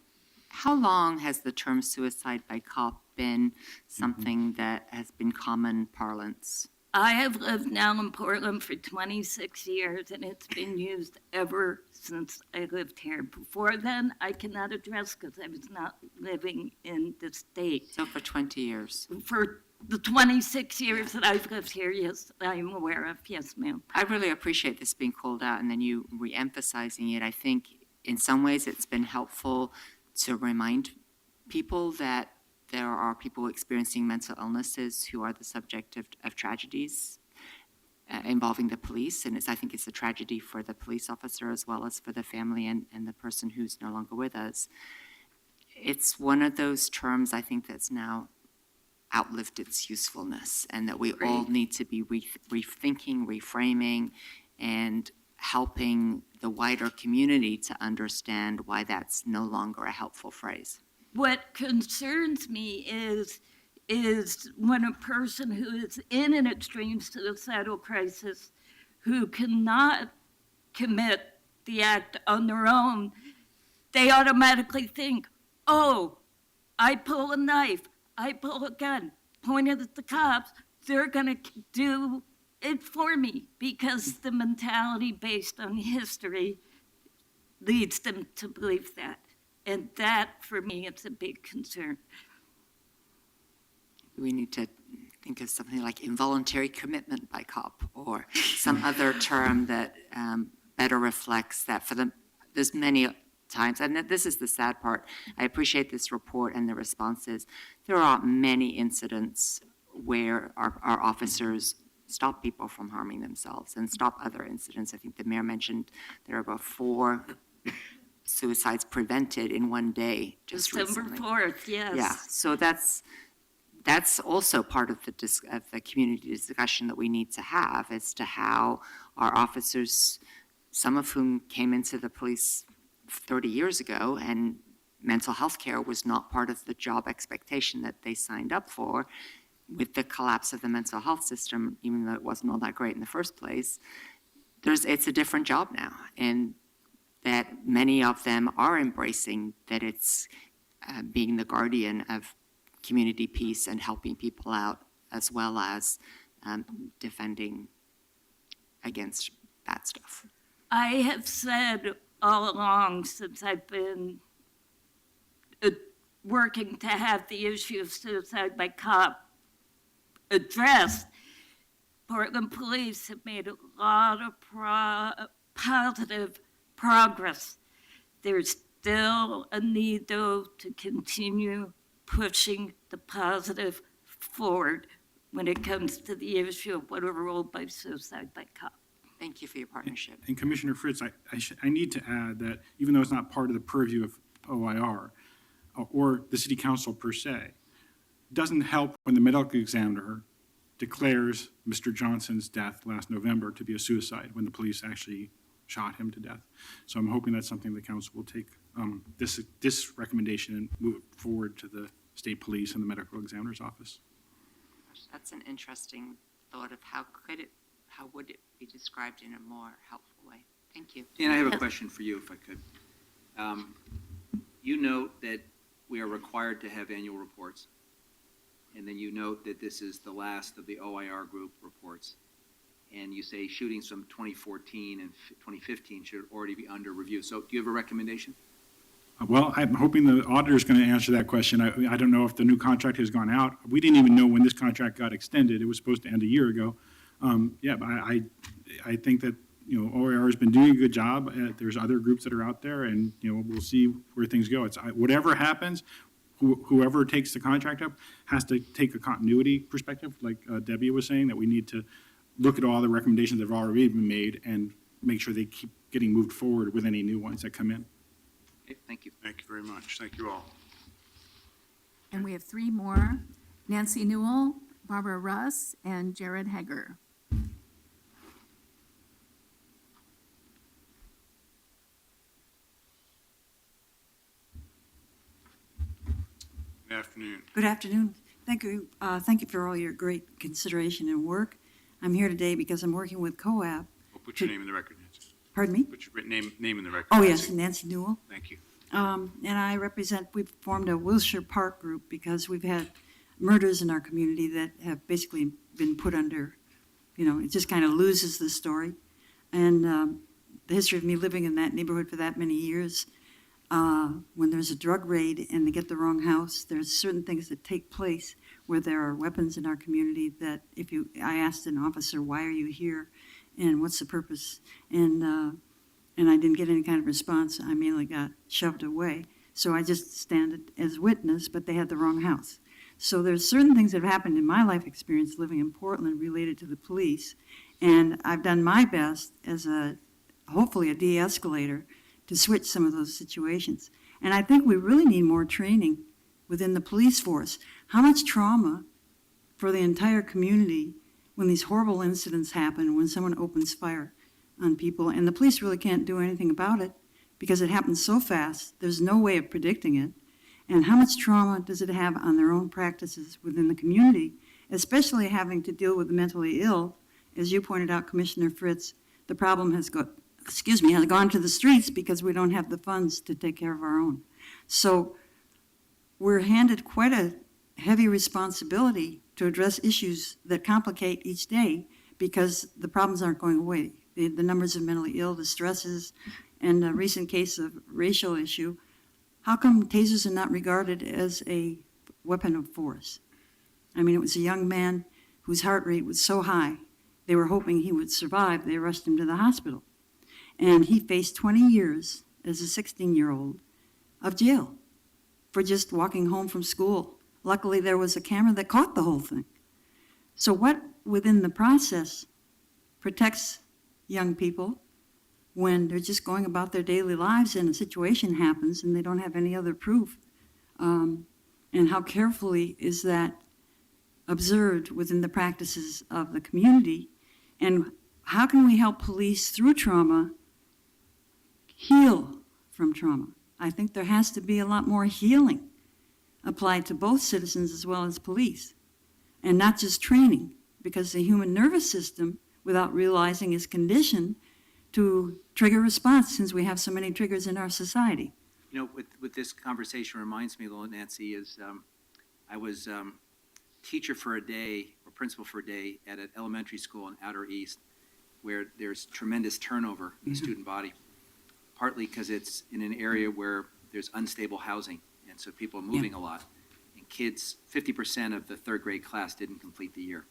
how long has the term suicide by cop been something that has been common parlance? I have lived now in Portland for 26 years, and it's been used ever since I lived here. Before then, I cannot address because I was not living in the state. So for 20 years? For the 26 years that I've lived here, yes, I'm aware of. Yes, ma'am. I really appreciate this being called out and then you re-emphasizing it. I think in some ways it's been helpful to remind people that there are people experiencing mental illnesses who are the subject of tragedies involving the police. And I think it's a tragedy for the police officer as well as for the family and the person who's no longer with us. It's one of those terms I think that's now outlived its usefulness, and that we all need to be rethinking, reframing, and helping the wider community to understand why that's no longer a helpful phrase. What concerns me is when a person who is in an extreme suicidal crisis, who cannot commit the act on their own, they automatically think, oh, I pull a knife, I pull a gun, pointed at the cops, they're going to do it for me, because the mentality based on history leads them to believe that. And that, for me, is a big concern. We need to think of something like involuntary commitment by cop, or some other term that better reflects that. For them, there's many times, and this is the sad part. I appreciate this report and the responses. There are many incidents where our officers stop people from harming themselves and stop other incidents. I think the mayor mentioned there are about 4 suicides prevented in one day just December recently. 4th, yes. Yeah, so that's also part of the community discussion that we need to have, as to how our officers, some of whom came into the police 30 years ago, and mental health care was not part of the job expectation that they signed up for. With the collapse of the mental health system, even though it wasn't all that great in the first place, it's a different job now, and that many of them are embracing that it's being the guardian of community peace and helping people out, as well as defending against bad stuff. I have said all along, since I've been working to have the issue of suicide by cop addressed, Portland police have made a lot of positive progress. There's still a need, though, to continue pushing the positive forward when it comes to the issue of what are ruled by suicide by cop. Thank you for your partnership. And Commissioner Fritz, I need to add that even though it's not part of the purview of OIR or the city council per se, doesn't help when the medical examiner declares Mr. Johnson's death last November to be a suicide when the police actually shot him to death. So I'm hoping that's something the council will take this recommendation and move it forward to the state police and the medical examiner's office. That's an interesting thought of how would it be described in a more helpful way? Thank you. Dan, I have a question for you, if I could. You note that we are required to have annual reports, and then you note that this is the last of the OIR group reports, and you say shootings from 2014 and 2015 should already be under review. So do you have a recommendation? Well, I'm hoping the auditor is going to answer that question. I don't know if the new contract has gone out. We didn't even know when this contract got extended. It was supposed to end a year ago. Yeah, but I think that, OIR has been doing a good job. There's other groups that are out there, and, we'll see where things go. Whatever happens, whoever takes the contract up has to take a continuity perspective, like Debbie was saying, that we need to look at all the recommendations that have already been made and make sure they keep getting moved forward with any new ones that come in. Okay, thank you. Thank you very much. Thank you all. And we have three more: Nancy Newell, Barbara Russ, and Jared Hager. Good afternoon. Good afternoon. Thank you. Thank you for all your great consideration and work. I'm here today because I'm working with COAB. Well, put your name in the record, Nancy. Pardon me? Put your name in the record. Oh, Nancy. yes, Nancy Newell. Thank you. And we've formed a Wilshire Park group because we've had murders in our community that have basically been put under, it just kind of loses the story. And the history of me living in that neighborhood for that many years, when there's a drug raid and they get the wrong house, there's certain things that take place where there are weapons in our community that I asked an officer, why are you here and what's the purpose? And I didn't get any kind of response. I mainly got shoved away. So I just stand as witness, but they had the wrong house. So there's certain things that have happened in my life experience living in Portland related to the police. And I've done my best as hopefully a de-escalator to switch some of those situations. And I think we really need more training within the police force. How much trauma for the entire community when these horrible incidents happen, when someone opens fire on people, and the police really can't do anything about it because it happens so fast, there's no way of predicting it. And how much trauma does it have on their own practices within the community, especially having to deal with the mentally ill? As you pointed out, Commissioner Fritz, the problem has gone to the streets because we don't have the funds to take care of our own. So we're handed quite a heavy responsibility to address issues that complicate each day because the problems aren't going away. The numbers of mentally ill, the stresses, and a recent case of racial issue. How come tasers are not regarded as a weapon of force? I mean, it was a young man whose heart rate was so high, they were hoping he would survive. They rushed him to the hospital. And he faced 20 years as a 16-year-old of jail for just walking home from school. Luckily, there was a camera that caught the whole thing. So what within the process protects young people when they're just going about their daily lives and a situation happens and they don't have any other proof? And how carefully is that observed within the practices of the community? And how can we help police through trauma heal from trauma? I think there has to be a lot more healing applied to both citizens as well as police, and not just training, because the human nervous system, without realizing, is conditioned to trigger response since we have so many triggers in our society. With this conversation reminds me, Nancy, I was teacher for a day, or principal for a day, at an elementary school in Outer East, where there's tremendous turnover in the student body, partly because it's in an area where there's unstable housing, and so people are moving a lot. And kids, 50% of the third grade class didn't complete the year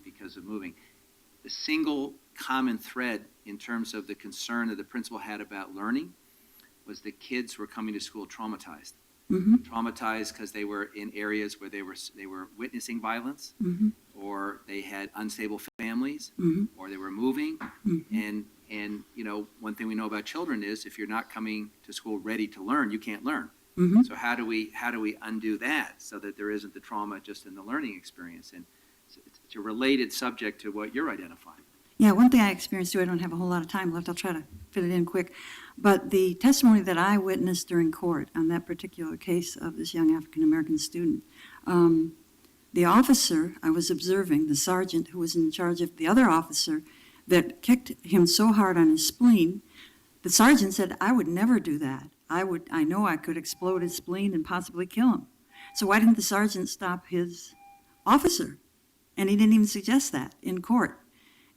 because of moving. The single common thread in terms of the concern that the principal had about learning was that kids were coming to school traumatized. Traumatized because they were in areas where they were witnessing violence, or they had unstable families, or they were moving. And one thing we know about children is if you're not coming to school ready to learn, you can't learn. Mhm. So how do we undo that so that there isn't the trauma just in the learning experience? And it's a related subject to what you're identifying. Yeah, one thing I experienced too, I don't have a whole lot of time left, I'll try to fit it in quick. But the testimony that I witnessed during court on that particular case of this young African-American student, the officer I was observing, the sergeant who was in charge of the other officer that kicked him so hard on his spleen, the sergeant said, I would never do that. I know I could explode his spleen and possibly kill him. So why didn't the sergeant stop his officer? And he didn't even suggest that in court.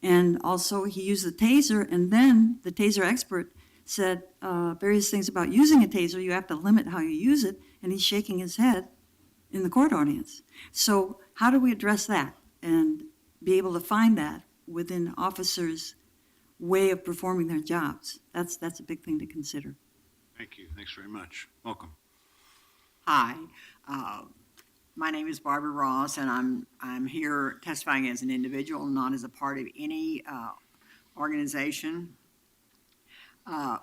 And also, he used the taser, and then the taser expert said various things about using a taser. You have to limit how you use it, and he's shaking his head in the court audience. So how do we address that and be able to find that within officers' way of performing their jobs? That's a big thing to consider. Thank you. Thanks very much. Welcome. Hi, my name is Barbara Ross, and I'm here testifying as an individual, not as a part of any organization. I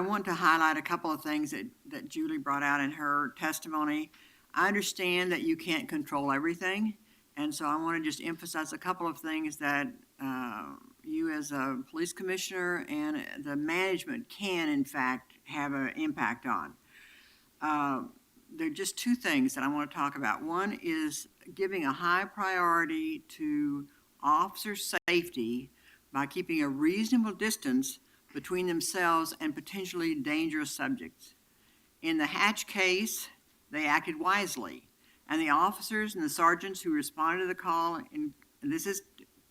want to highlight a couple of things that Julie brought out in her testimony. I understand that you can't control everything, and so I want to just emphasize a couple of things that you as a police commissioner and the management can, in fact, have an impact on. There are just two things that I want to talk about. One is giving a high priority to officer safety by keeping a reasonable distance between themselves and potentially dangerous subjects. In the Hatch case, they acted wisely, and the officers and the sergeants who responded to the call, and this is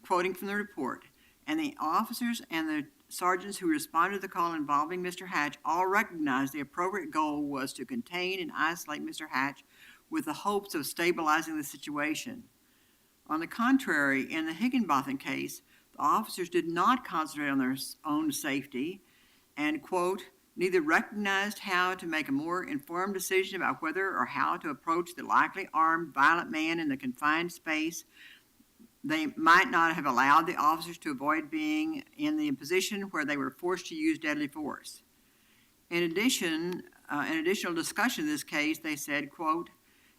quoting from the report, and the officers and the sergeants who responded to the call involving Mr. Hatch all recognized the appropriate goal was to contain and isolate Mr. Hatch with the hopes of stabilizing the situation. On the contrary, in the Higginbotham case, the officers did not concentrate on their own safety and, quote, neither recognized how to make a more informed decision about whether or how to approach the likely armed, violent man in the confined space. They might not have allowed the officers to avoid being in the position where they were forced to use deadly force. In addition, in additional discussion of this case, they said, quote,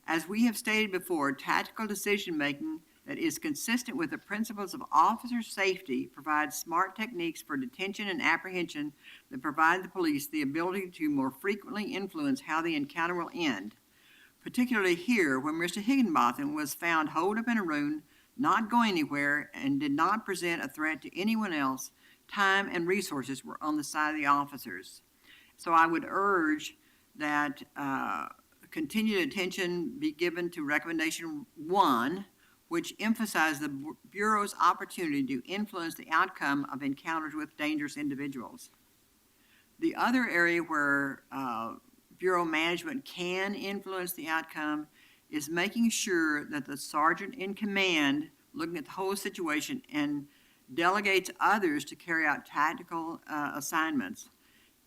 as we have stated before, tactical decision-making that is consistent with the principles of officer safety provides smart techniques for detention and apprehension that provide the police the ability to more frequently influence how the encounter will end. Particularly here, when Mr. Higginbotham was found holed up in a room, not going anywhere, and did not present a threat to anyone else, time and resources were on the side of the officers. So I would urge that continued attention be given to recommendation 1, which emphasized the Bureau's opportunity to influence the outcome of encounters with dangerous individuals. The other area where Bureau management can influence the outcome is making sure that the sergeant in command, looking at the whole situation, and delegates others to carry out tactical assignments.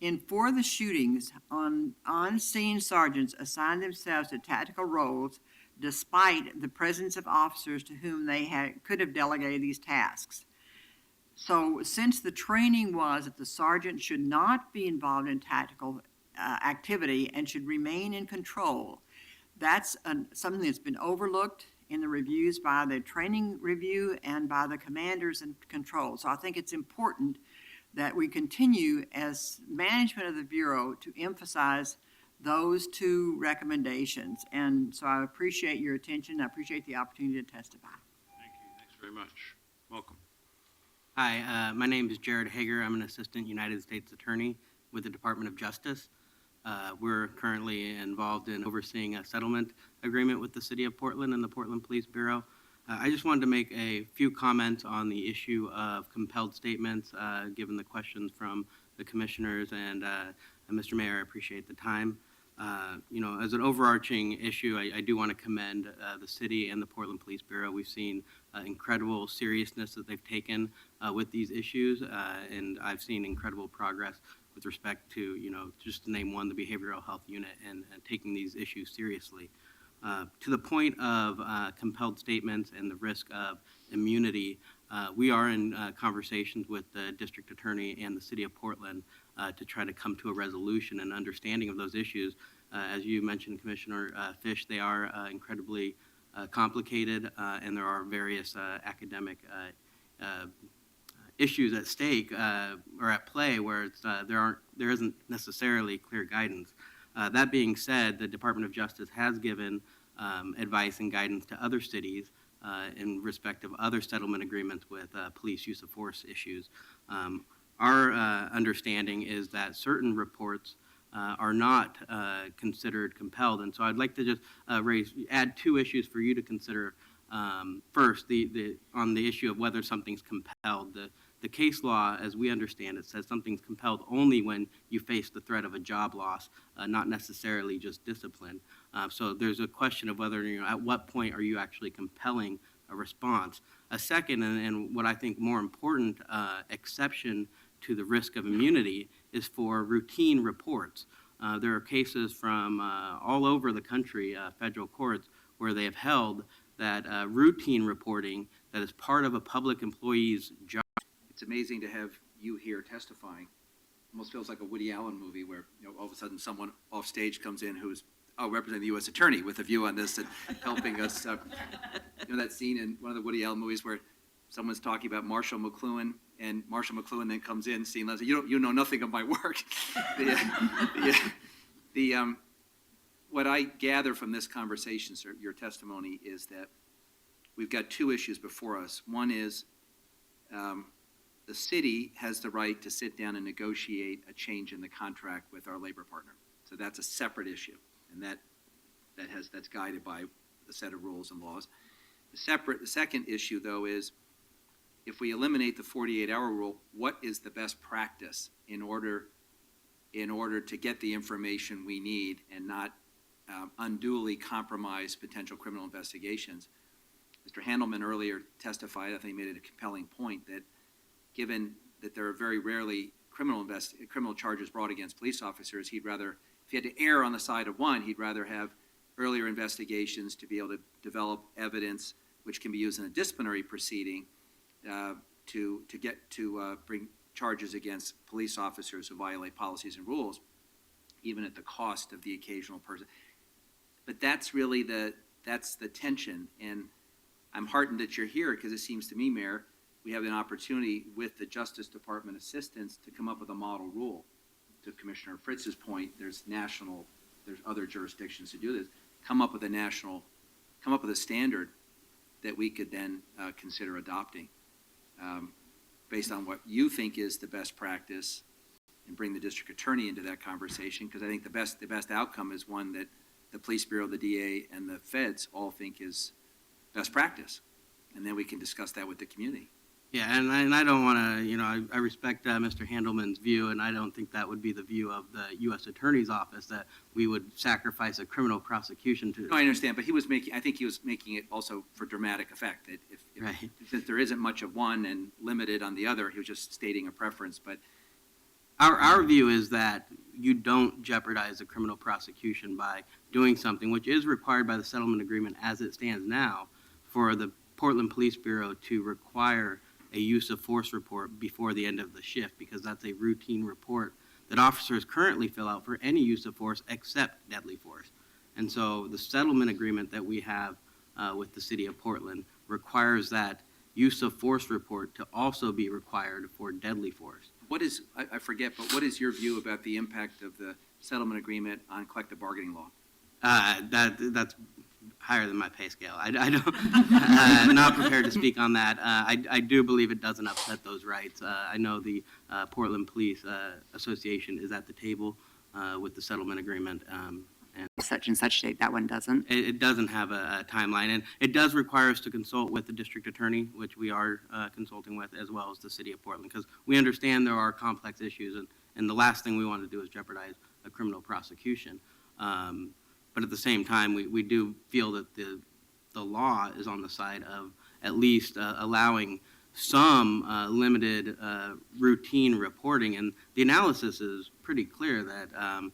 In 4 of the shootings, on-scene sergeants assigned themselves to tactical roles despite the presence of officers to whom they could have delegated these tasks. So since the training was that the sergeant should not be involved in tactical activity and should remain in control, that's something that's been overlooked in the reviews by the training review and by the commanders in control. So I think it's important that we continue as management of the Bureau to emphasize those 2 recommendations. And so I appreciate your attention. I appreciate the opportunity to testify. Thank you. Thanks very much. Welcome. Hi, my name is Jared Hager. I'm an assistant United States attorney with the Department of Justice. We're currently involved in overseeing a settlement agreement with the City of Portland and the Portland Police Bureau. I just wanted to make a few comments on the issue of compelled statements, given the questions from the commissioners and Mr. Mayor. I appreciate the time. As an overarching issue, I do want to commend the city and the Portland Police Bureau. We've seen incredible seriousness that they've taken with these issues, and I've seen incredible progress with respect to, just to name one, the behavioral health unit and taking these issues seriously. To the point of compelled statements and the risk of immunity, we are in conversations with the district attorney and the city of Portland to try to come to a resolution and understanding of those issues. As you mentioned, Commissioner Fish, they are incredibly complicated, and there are various academic issues at stake or at play where there isn't necessarily clear guidance. That being said, the Department of Justice has given advice and guidance to other cities in respect of other settlement agreements with police use of force issues. Our understanding is that certain reports are not considered compelled, and so I'd like to just add two issues for you to consider. First, on the issue of whether something's compelled. The case law, as we understand it, says something's compelled only when you face the threat of a job loss, not necessarily just discipline. So there's a question of whether, at what point are you actually compelling a response. A second, and what I think more important exception to the risk of immunity is for routine reports. There are cases from all over the country, federal courts, where they have held that routine reporting that is part of a public employee's job. It's amazing to have you here testifying. Almost feels like a Woody Allen movie where, all of a sudden someone off stage comes in who's representing the U.S. Attorney with a view on this and helping us. That scene in one of the Woody Allen movies where someone's talking about Marshall McLuhan, and Marshall McLuhan then comes in, seeing Leslie, you know nothing of my work. What I gather from this conversation, sir, your testimony, is that we've got two issues before us. One is the city has the right to sit down and negotiate a change in the contract with our labor partner. So that's a separate issue, and that's guided by a set of rules and laws. The second issue, though, is if we eliminate the 48-hour rule, what is the best practice in order to get the information we need and not unduly compromise potential criminal investigations? Mr. Handelman earlier testified, I think he made a compelling point, that given that there are very rarely criminal charges brought against police officers, he'd rather, if he had to err on the side of one, he'd rather have earlier investigations to be able to develop evidence which can be used in a disciplinary proceeding to bring charges against police officers who violate policies and rules, even at the cost of the occasional person. But that's really that's the tension, and I'm heartened that you're here because it seems to me, Mayor, we have an opportunity with the Justice Department assistance to come up with a model rule. To Commissioner Fritz's point, there's other jurisdictions to do this. Come up with a standard that we could then consider adopting based on what you think is the best practice, and bring the district attorney into that conversation, because I think the best outcome is one that the police bureau, the DA, and the feds all think is best practice, and then we can discuss that with the community. Yeah, and I don't want to, I respect Mr. Handelman's view, and I don't think that would be the view of the U.S. Attorney's Office, that we would sacrifice a criminal prosecution to. No, I understand, but I think he was making it also for dramatic effect, that if there isn't much of one and limited on the other, he was just stating a preference, but. Our view is that you don't jeopardize a criminal prosecution by doing something which is required by the settlement agreement as it stands now for the Portland Police Bureau to require a use of force report before the end of the shift, because that's a routine report that officers currently fill out for any use of force except deadly force. And so the settlement agreement that we have with the city of Portland requires that use of force report to also be required for deadly force. I forget, but what is your view about the impact of the settlement agreement on collective bargaining law? That's higher than my pay scale. I don't, not prepared to speak on that. I do believe it doesn't upset those rights. I know the Portland Police Association is at the table with the settlement agreement. And such and such date, that one doesn't? It doesn't have a timeline, and it does require us to consult with the district attorney, which we are consulting with, as well as the city of Portland, because we understand there are complex issues, and the last thing we want to do is jeopardize a criminal prosecution. But at the same time, we do feel that the law is on the side of at least allowing some limited routine reporting, and the analysis is pretty clear that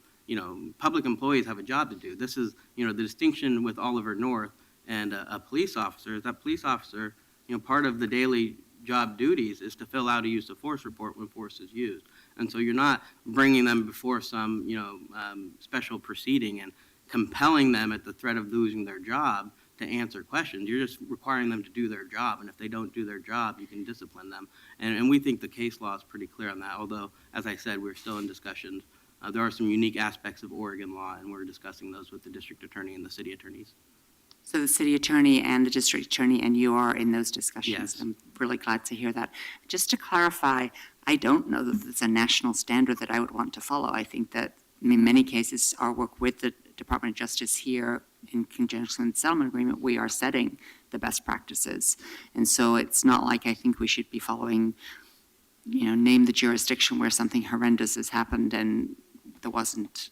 public employees have a job to do. This is, the distinction with Oliver North and a police officer is that police officer, part of the daily job duties is to fill out a use of force report when force is used. And so you're not bringing them before some, special proceeding and compelling them at the threat of losing their job to answer questions. You're just requiring them to do their job, and if they don't do their job, you can discipline them. And we think the case law is pretty clear on that, although, as I said, we're still in discussions. There are some unique aspects of Oregon law, and we're discussing those with the district attorney and the city attorneys. So the city attorney and the district attorney and you are in those discussions? Yes. I'm really glad to hear that. Just to clarify, I don't know that there's a national standard that I would want to follow. I think that in many cases, our work with the Department of Justice here in conjunction with the settlement agreement, we are setting the best practices. And so it's not like I think we should be following, name the jurisdiction where something horrendous has happened and there wasn't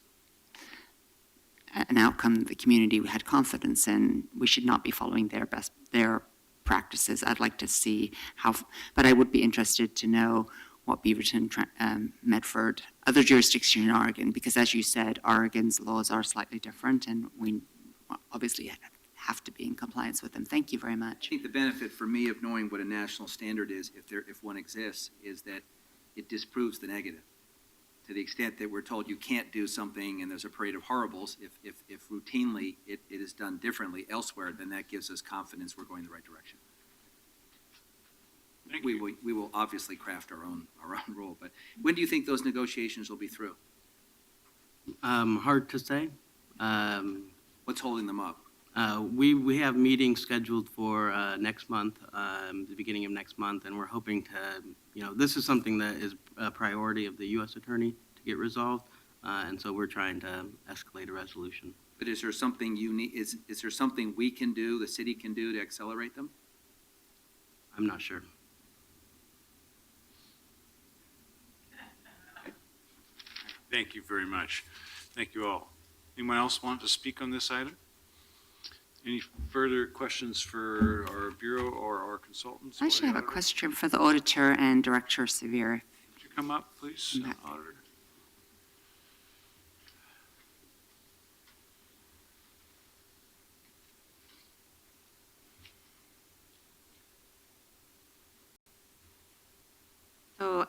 an outcome that the community had confidence in. We should not be following their practices. I'd like to see but I would be interested to know what Beaverton, Medford, other jurisdictions in Oregon, because as you said, Oregon's laws are slightly different, and we obviously have to be in compliance with them. Thank you very I much. think the benefit for me of knowing what a national standard is, if one exists, is that it disproves the negative. To the extent that we're told you can't do something and there's a parade of horribles, if routinely it is done differently elsewhere, then that gives us confidence we're going the right direction. We will obviously craft our own rule, but when do you think those negotiations will be through? Hard to say. What's holding them up? We have meetings scheduled for next month, the beginning of next month, and we're hoping to, this is something that is a priority of the U.S. Attorney to get resolved, and so we're trying to escalate a resolution. But is there something is there something we can do, the city can do to accelerate them? I'm not sure. Thank you very much. Thank you all. Anyone else want to speak on this item? Any further questions for our Bureau or our consultants? I actually have a question for the auditor and Director Severe. Would you come up, please, Auditor? So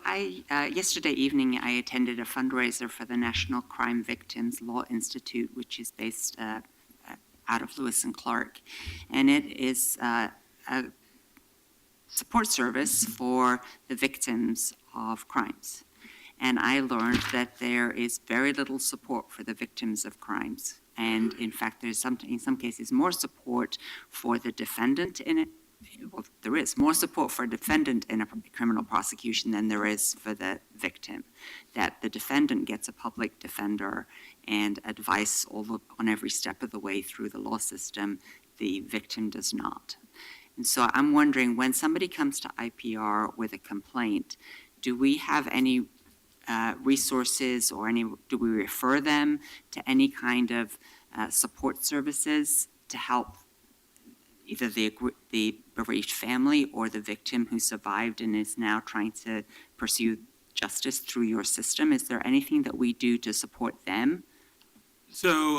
yesterday evening, I attended a fundraiser for the National Crime Victims Law Institute, which is based out of Lewis and Clark. And it is a support service for the victims of crimes. And I learned that there is very little support for the victims of crimes. And in fact, there's in some cases more support for the defendant in it. Well, there is more support for a defendant in a criminal prosecution than there is for the victim. That the defendant gets a public defender and advice on every step of the way through the law system, the victim does not. And so I'm wondering, when somebody comes to IPR with a complaint, do we have any resources or do we refer them to any kind of support services to help either the bereaved family or the victim who survived and is now trying to pursue justice through your system? Is there anything that we do to support them? So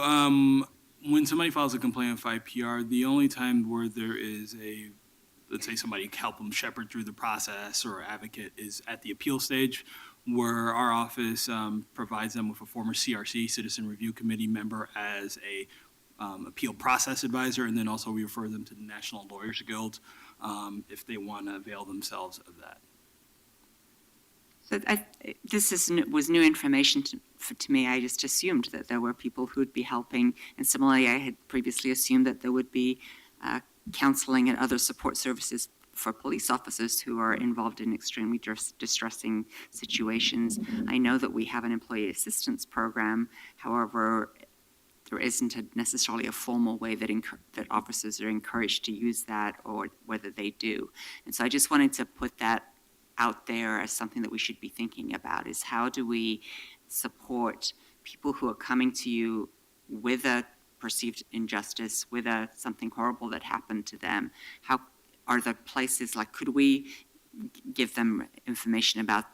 when somebody files a complaint with IPR, the only time where there is let's say somebody can help them shepherd through the process or advocate is at the appeal stage, where our office provides them with a former CRC, Citizen Review Committee member, as a appeal process advisor, and then also we refer them to the National Lawyers Guild if they want to avail themselves of that. So this was new information to me. I just assumed that there were people who would be helping, and similarly, I had previously assumed that there would be counseling and other support services for police officers who are involved in extremely distressing situations. I know that we have an employee assistance program. However, there isn't necessarily a formal way that officers are encouraged to use that, or whether they do. And so I just wanted to put that out there as something that we should be thinking about, is how do we support people who are coming to you with a perceived injustice, with something horrible that happened to them? How are there places, like, could we give them information about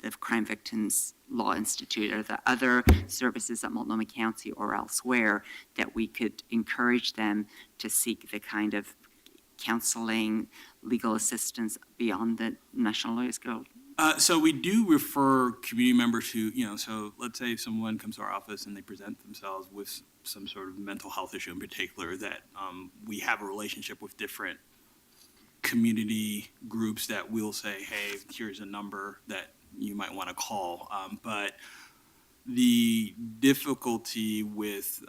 the Crime Victims Law Institute, or the other services at Multnomah County or elsewhere that we could encourage them to seek the kind of counseling, legal assistance beyond the National Lawyers Guild? So we do refer community members who, so let's say someone comes to our office and they present themselves with some sort of mental health issue in particular, that we have a relationship with different community groups that will say, hey, here's a number that you might want to call. But the difficulty with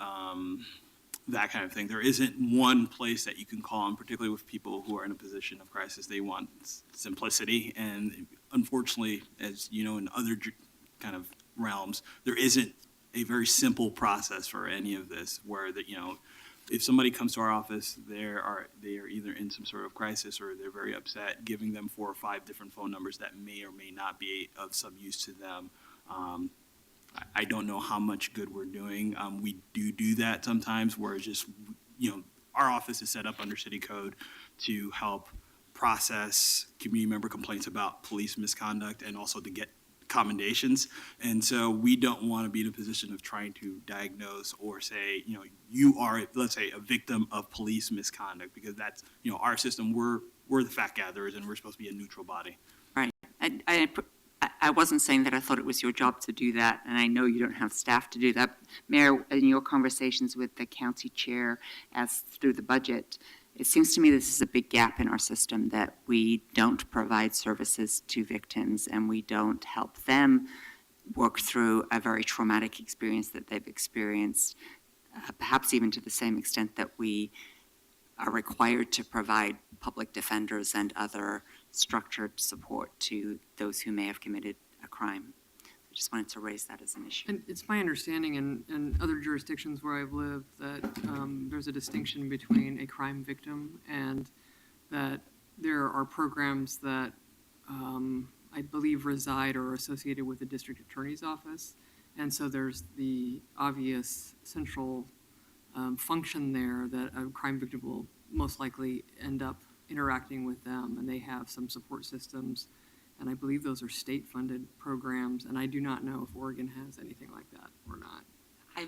that kind of thing, there isn't one place that you can call, and particularly with people who are in a position of crisis, they want simplicity. And unfortunately, as you know, in other kind of realms, there isn't a very simple process for any of this, where that, if somebody comes to our office, they are either in some sort of crisis or they're very upset, giving them 4 or 5 different phone numbers that may or may not be of some use to them. I don't know how much good we're doing. We do that sometimes, where it's just, our office is set up under city code to help process community member complaints about police misconduct and also to get commendations. And so we don't want to be in a position of trying to diagnose or say, you are, let's say, a victim of police misconduct, because that's, our system, we're the fact gatherers and we're supposed to be a neutral body. Right. I wasn't saying that I thought it was your job to do that, and I know you don't have staff to do that. Mayor, in your conversations with the county chair as through the budget, it seems to me this is a big gap in our system, that we don't provide services to victims and we don't help them work through a very traumatic experience that they've experienced, perhaps even to the same extent that we are required to provide public defenders and other structured support to those who may have committed a crime. I just wanted to raise that as an issue. And it's my understanding in other jurisdictions where I've lived that there's a distinction between a crime victim, and that there are programs that I believe reside or are associated with the district attorney's office. And so there's the obvious central function there that a crime victim will most likely end up interacting with them, and they have some support systems. And I believe those are state-funded programs, and I do not know if Oregon has anything like that or not. I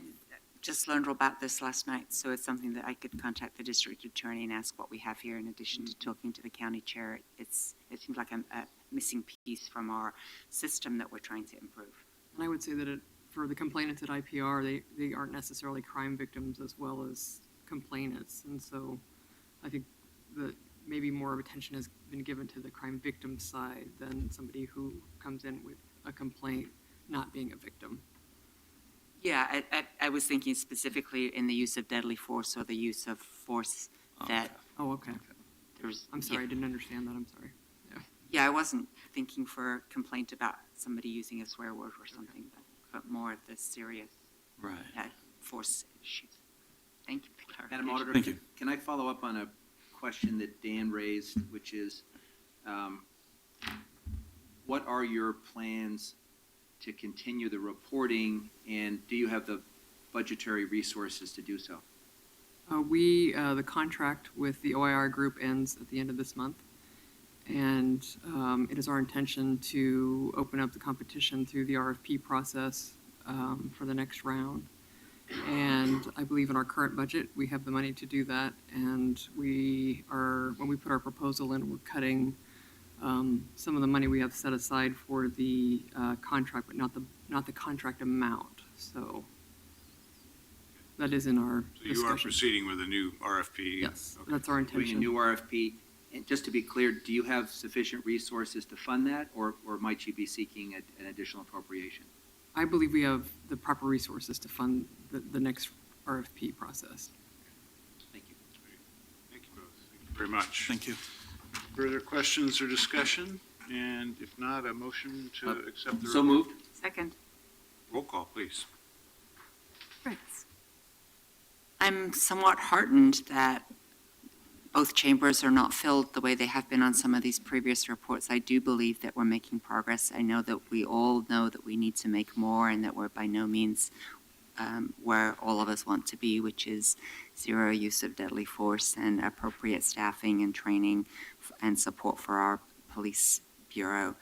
just learned about this last night, so it's something that I could contact the district attorney and ask what we have here in addition to talking to the county chair. It seems like a missing piece from our system that we're trying to improve. And I would say that for the complainants at IPR, they aren't necessarily crime victims as well as complainants. And so I think that maybe more of attention has been given to the crime victim side than somebody who comes in with a complaint not being a victim. Yeah, I was thinking specifically in the use of deadly force or the use of force that. Oh, okay. There's. I'm sorry, I didn't understand that. I'm sorry. Yeah, I wasn't thinking for a complaint about somebody using a swear word or something, but more of the serious force issues. Thank you for clarification. Madam Auditor, Thank you. can I follow up on a question that Dan raised, which is, what are your plans to continue the reporting, and do you have the budgetary resources to do so? The contract with the OIR group ends at the end of this month, and it is our intention to open up the competition through the RFP process for the next round. And I believe in our current budget, we have the money to do that, and when we put our proposal in, we're cutting some of the money we have set aside for the contract, but not the contract amount. So that is in our So you are discussion. proceeding with a new RFP? Yes, Okay. that's our Doing a intention. new RFP, and just to be clear, do you have sufficient resources to fund that, or might you be seeking an additional appropriation? I believe we have the proper resources to fund the next RFP process. Thank you. Thank you both. Thank you very much. Thank you. Further questions or discussion? And if not, a motion to accept the report? So moved. Second. Roll call, please. Fritz. I'm somewhat heartened that both chambers are not filled the way they have been on some of these previous reports. I do believe that we're making progress. I know that we all know that we need to make more, and that we're by no means where all of us want to be, which is zero use of deadly force and appropriate staffing and training and support for our police bureau.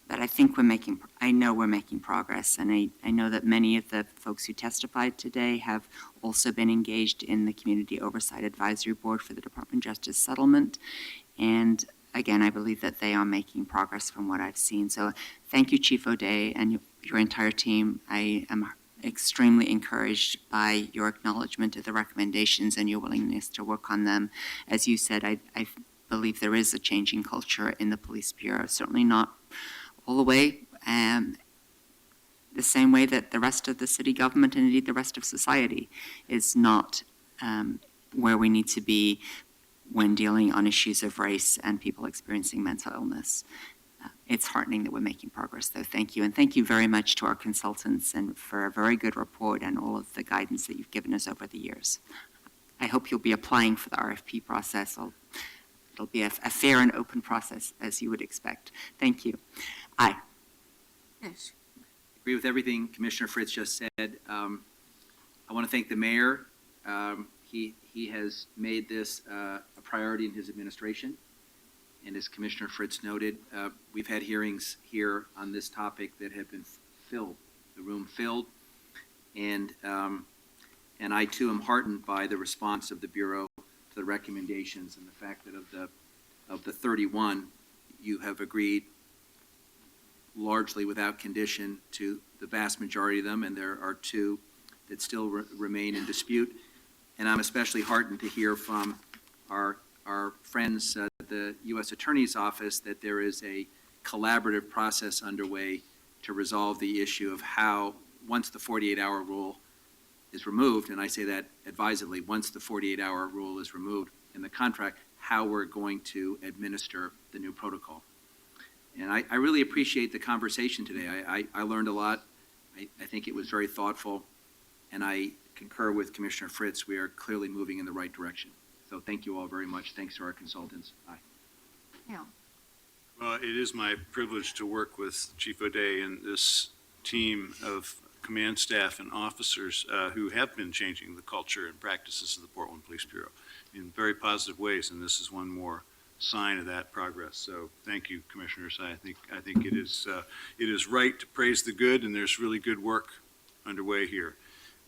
But I know we're making progress, and I know that many of the folks who testified today have also been engaged in the Community Oversight Advisory Board for the Department of Justice settlement. And again, I believe that they are making progress from what I've seen. So thank you, Chief O'Day, and your entire team. I am extremely encouraged by your acknowledgement of the recommendations and your willingness to work on them. As you said, I believe there is a changing culture in the Police Bureau, certainly not all the way the same way that the rest of the city government and indeed the rest of society is not where we need to be when dealing on issues of race and people experiencing mental illness. It's heartening that we're making progress, though. Thank you. And thank you very much to our consultants and for a very good report and all of the guidance that you've given us over the years. I hope you'll be applying for the RFP process. It'll be a fair and open process, as you would expect. Thank you. Aye. Fish. Agree with everything Commissioner Fritz just said. I want to thank the mayor. He has made this a priority in his administration. And as Commissioner Fritz noted, we've had hearings here on this topic that have been filled, the room filled. And I too am heartened by the response of the Bureau to the recommendations and the fact that of the 31, you have agreed largely without condition to the vast majority of them, and there are 2 that still remain in dispute. And I'm especially heartened to hear from our friends at the U.S. Attorney's Office that there is a collaborative process underway to resolve the issue of how, once the 48-hour rule is removed, and I say that advisedly, once the 48-hour rule is removed in the contract, how we're going to administer the new protocol. And I really appreciate the conversation today. I learned a lot. I think it was very thoughtful, and I concur with Commissioner Fritz. We are clearly moving in the right direction. So thank you all very much. Thanks to our consultants. Aye. Yeah. Well, it is my privilege to work with Chief O'Day and this team of command staff and officers who have been changing the culture and practices of the Portland Police Bureau in very positive ways, and this is one more sign of that progress. So thank you, Commissioners. I think it is right to praise the good, and there's really good work underway here.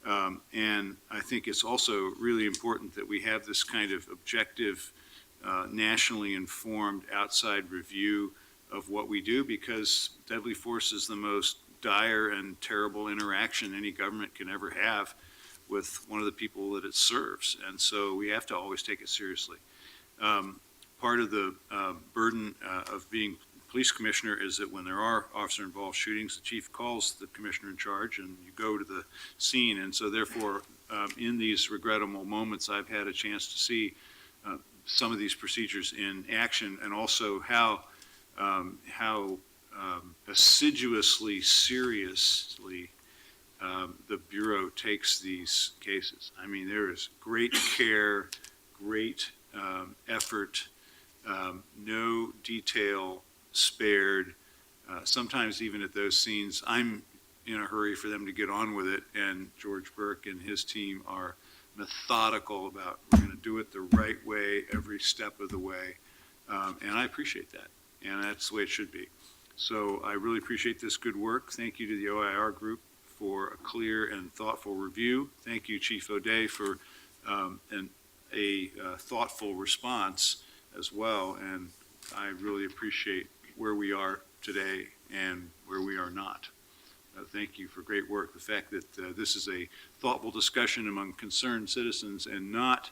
And I think it's also really important that we have this kind of objective, nationally informed outside review of what we do, because deadly force is the most dire and terrible interaction any government can ever have with one of the people that it serves. And so we have to always take it seriously. Part of the burden of being police commissioner is that when there are officer-involved shootings, the chief calls the commissioner in charge and you go to the scene. And so therefore, in these regrettable moments, I've had a chance to see some of these procedures in action, and also how assiduously, seriously the Bureau takes these cases. I mean, there is great care, great effort, no detail spared. Sometimes even at those scenes, I'm in a hurry for them to get on with it, and George Burke and his team are methodical about, we're going to do it the right way every step of the way. And I appreciate that, and that's the way it should be. So I really appreciate this good work. Thank you to the OIR group for a clear and thoughtful review. Thank you, Chief O'Day, for a thoughtful response as well. And I really appreciate where we are today and where we are not. Thank you for great work. The fact that this is a thoughtful discussion among concerned citizens and not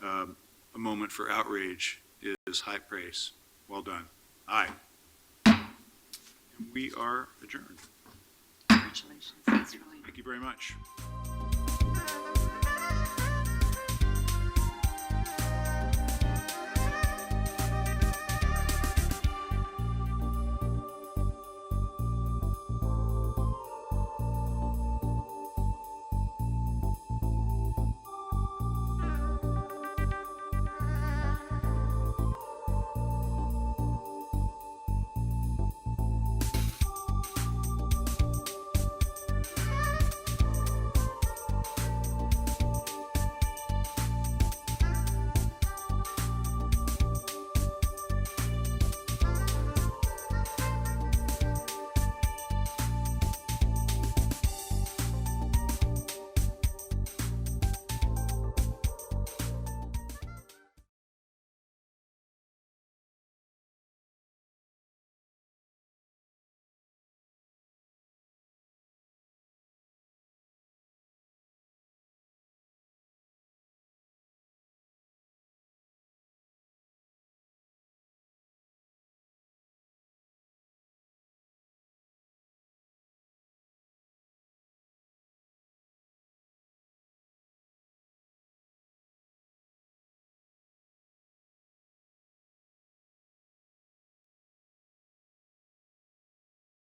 a moment for outrage is high praise. Well done. Aye. And we are adjourned. Congratulations. That's really Thank you very much.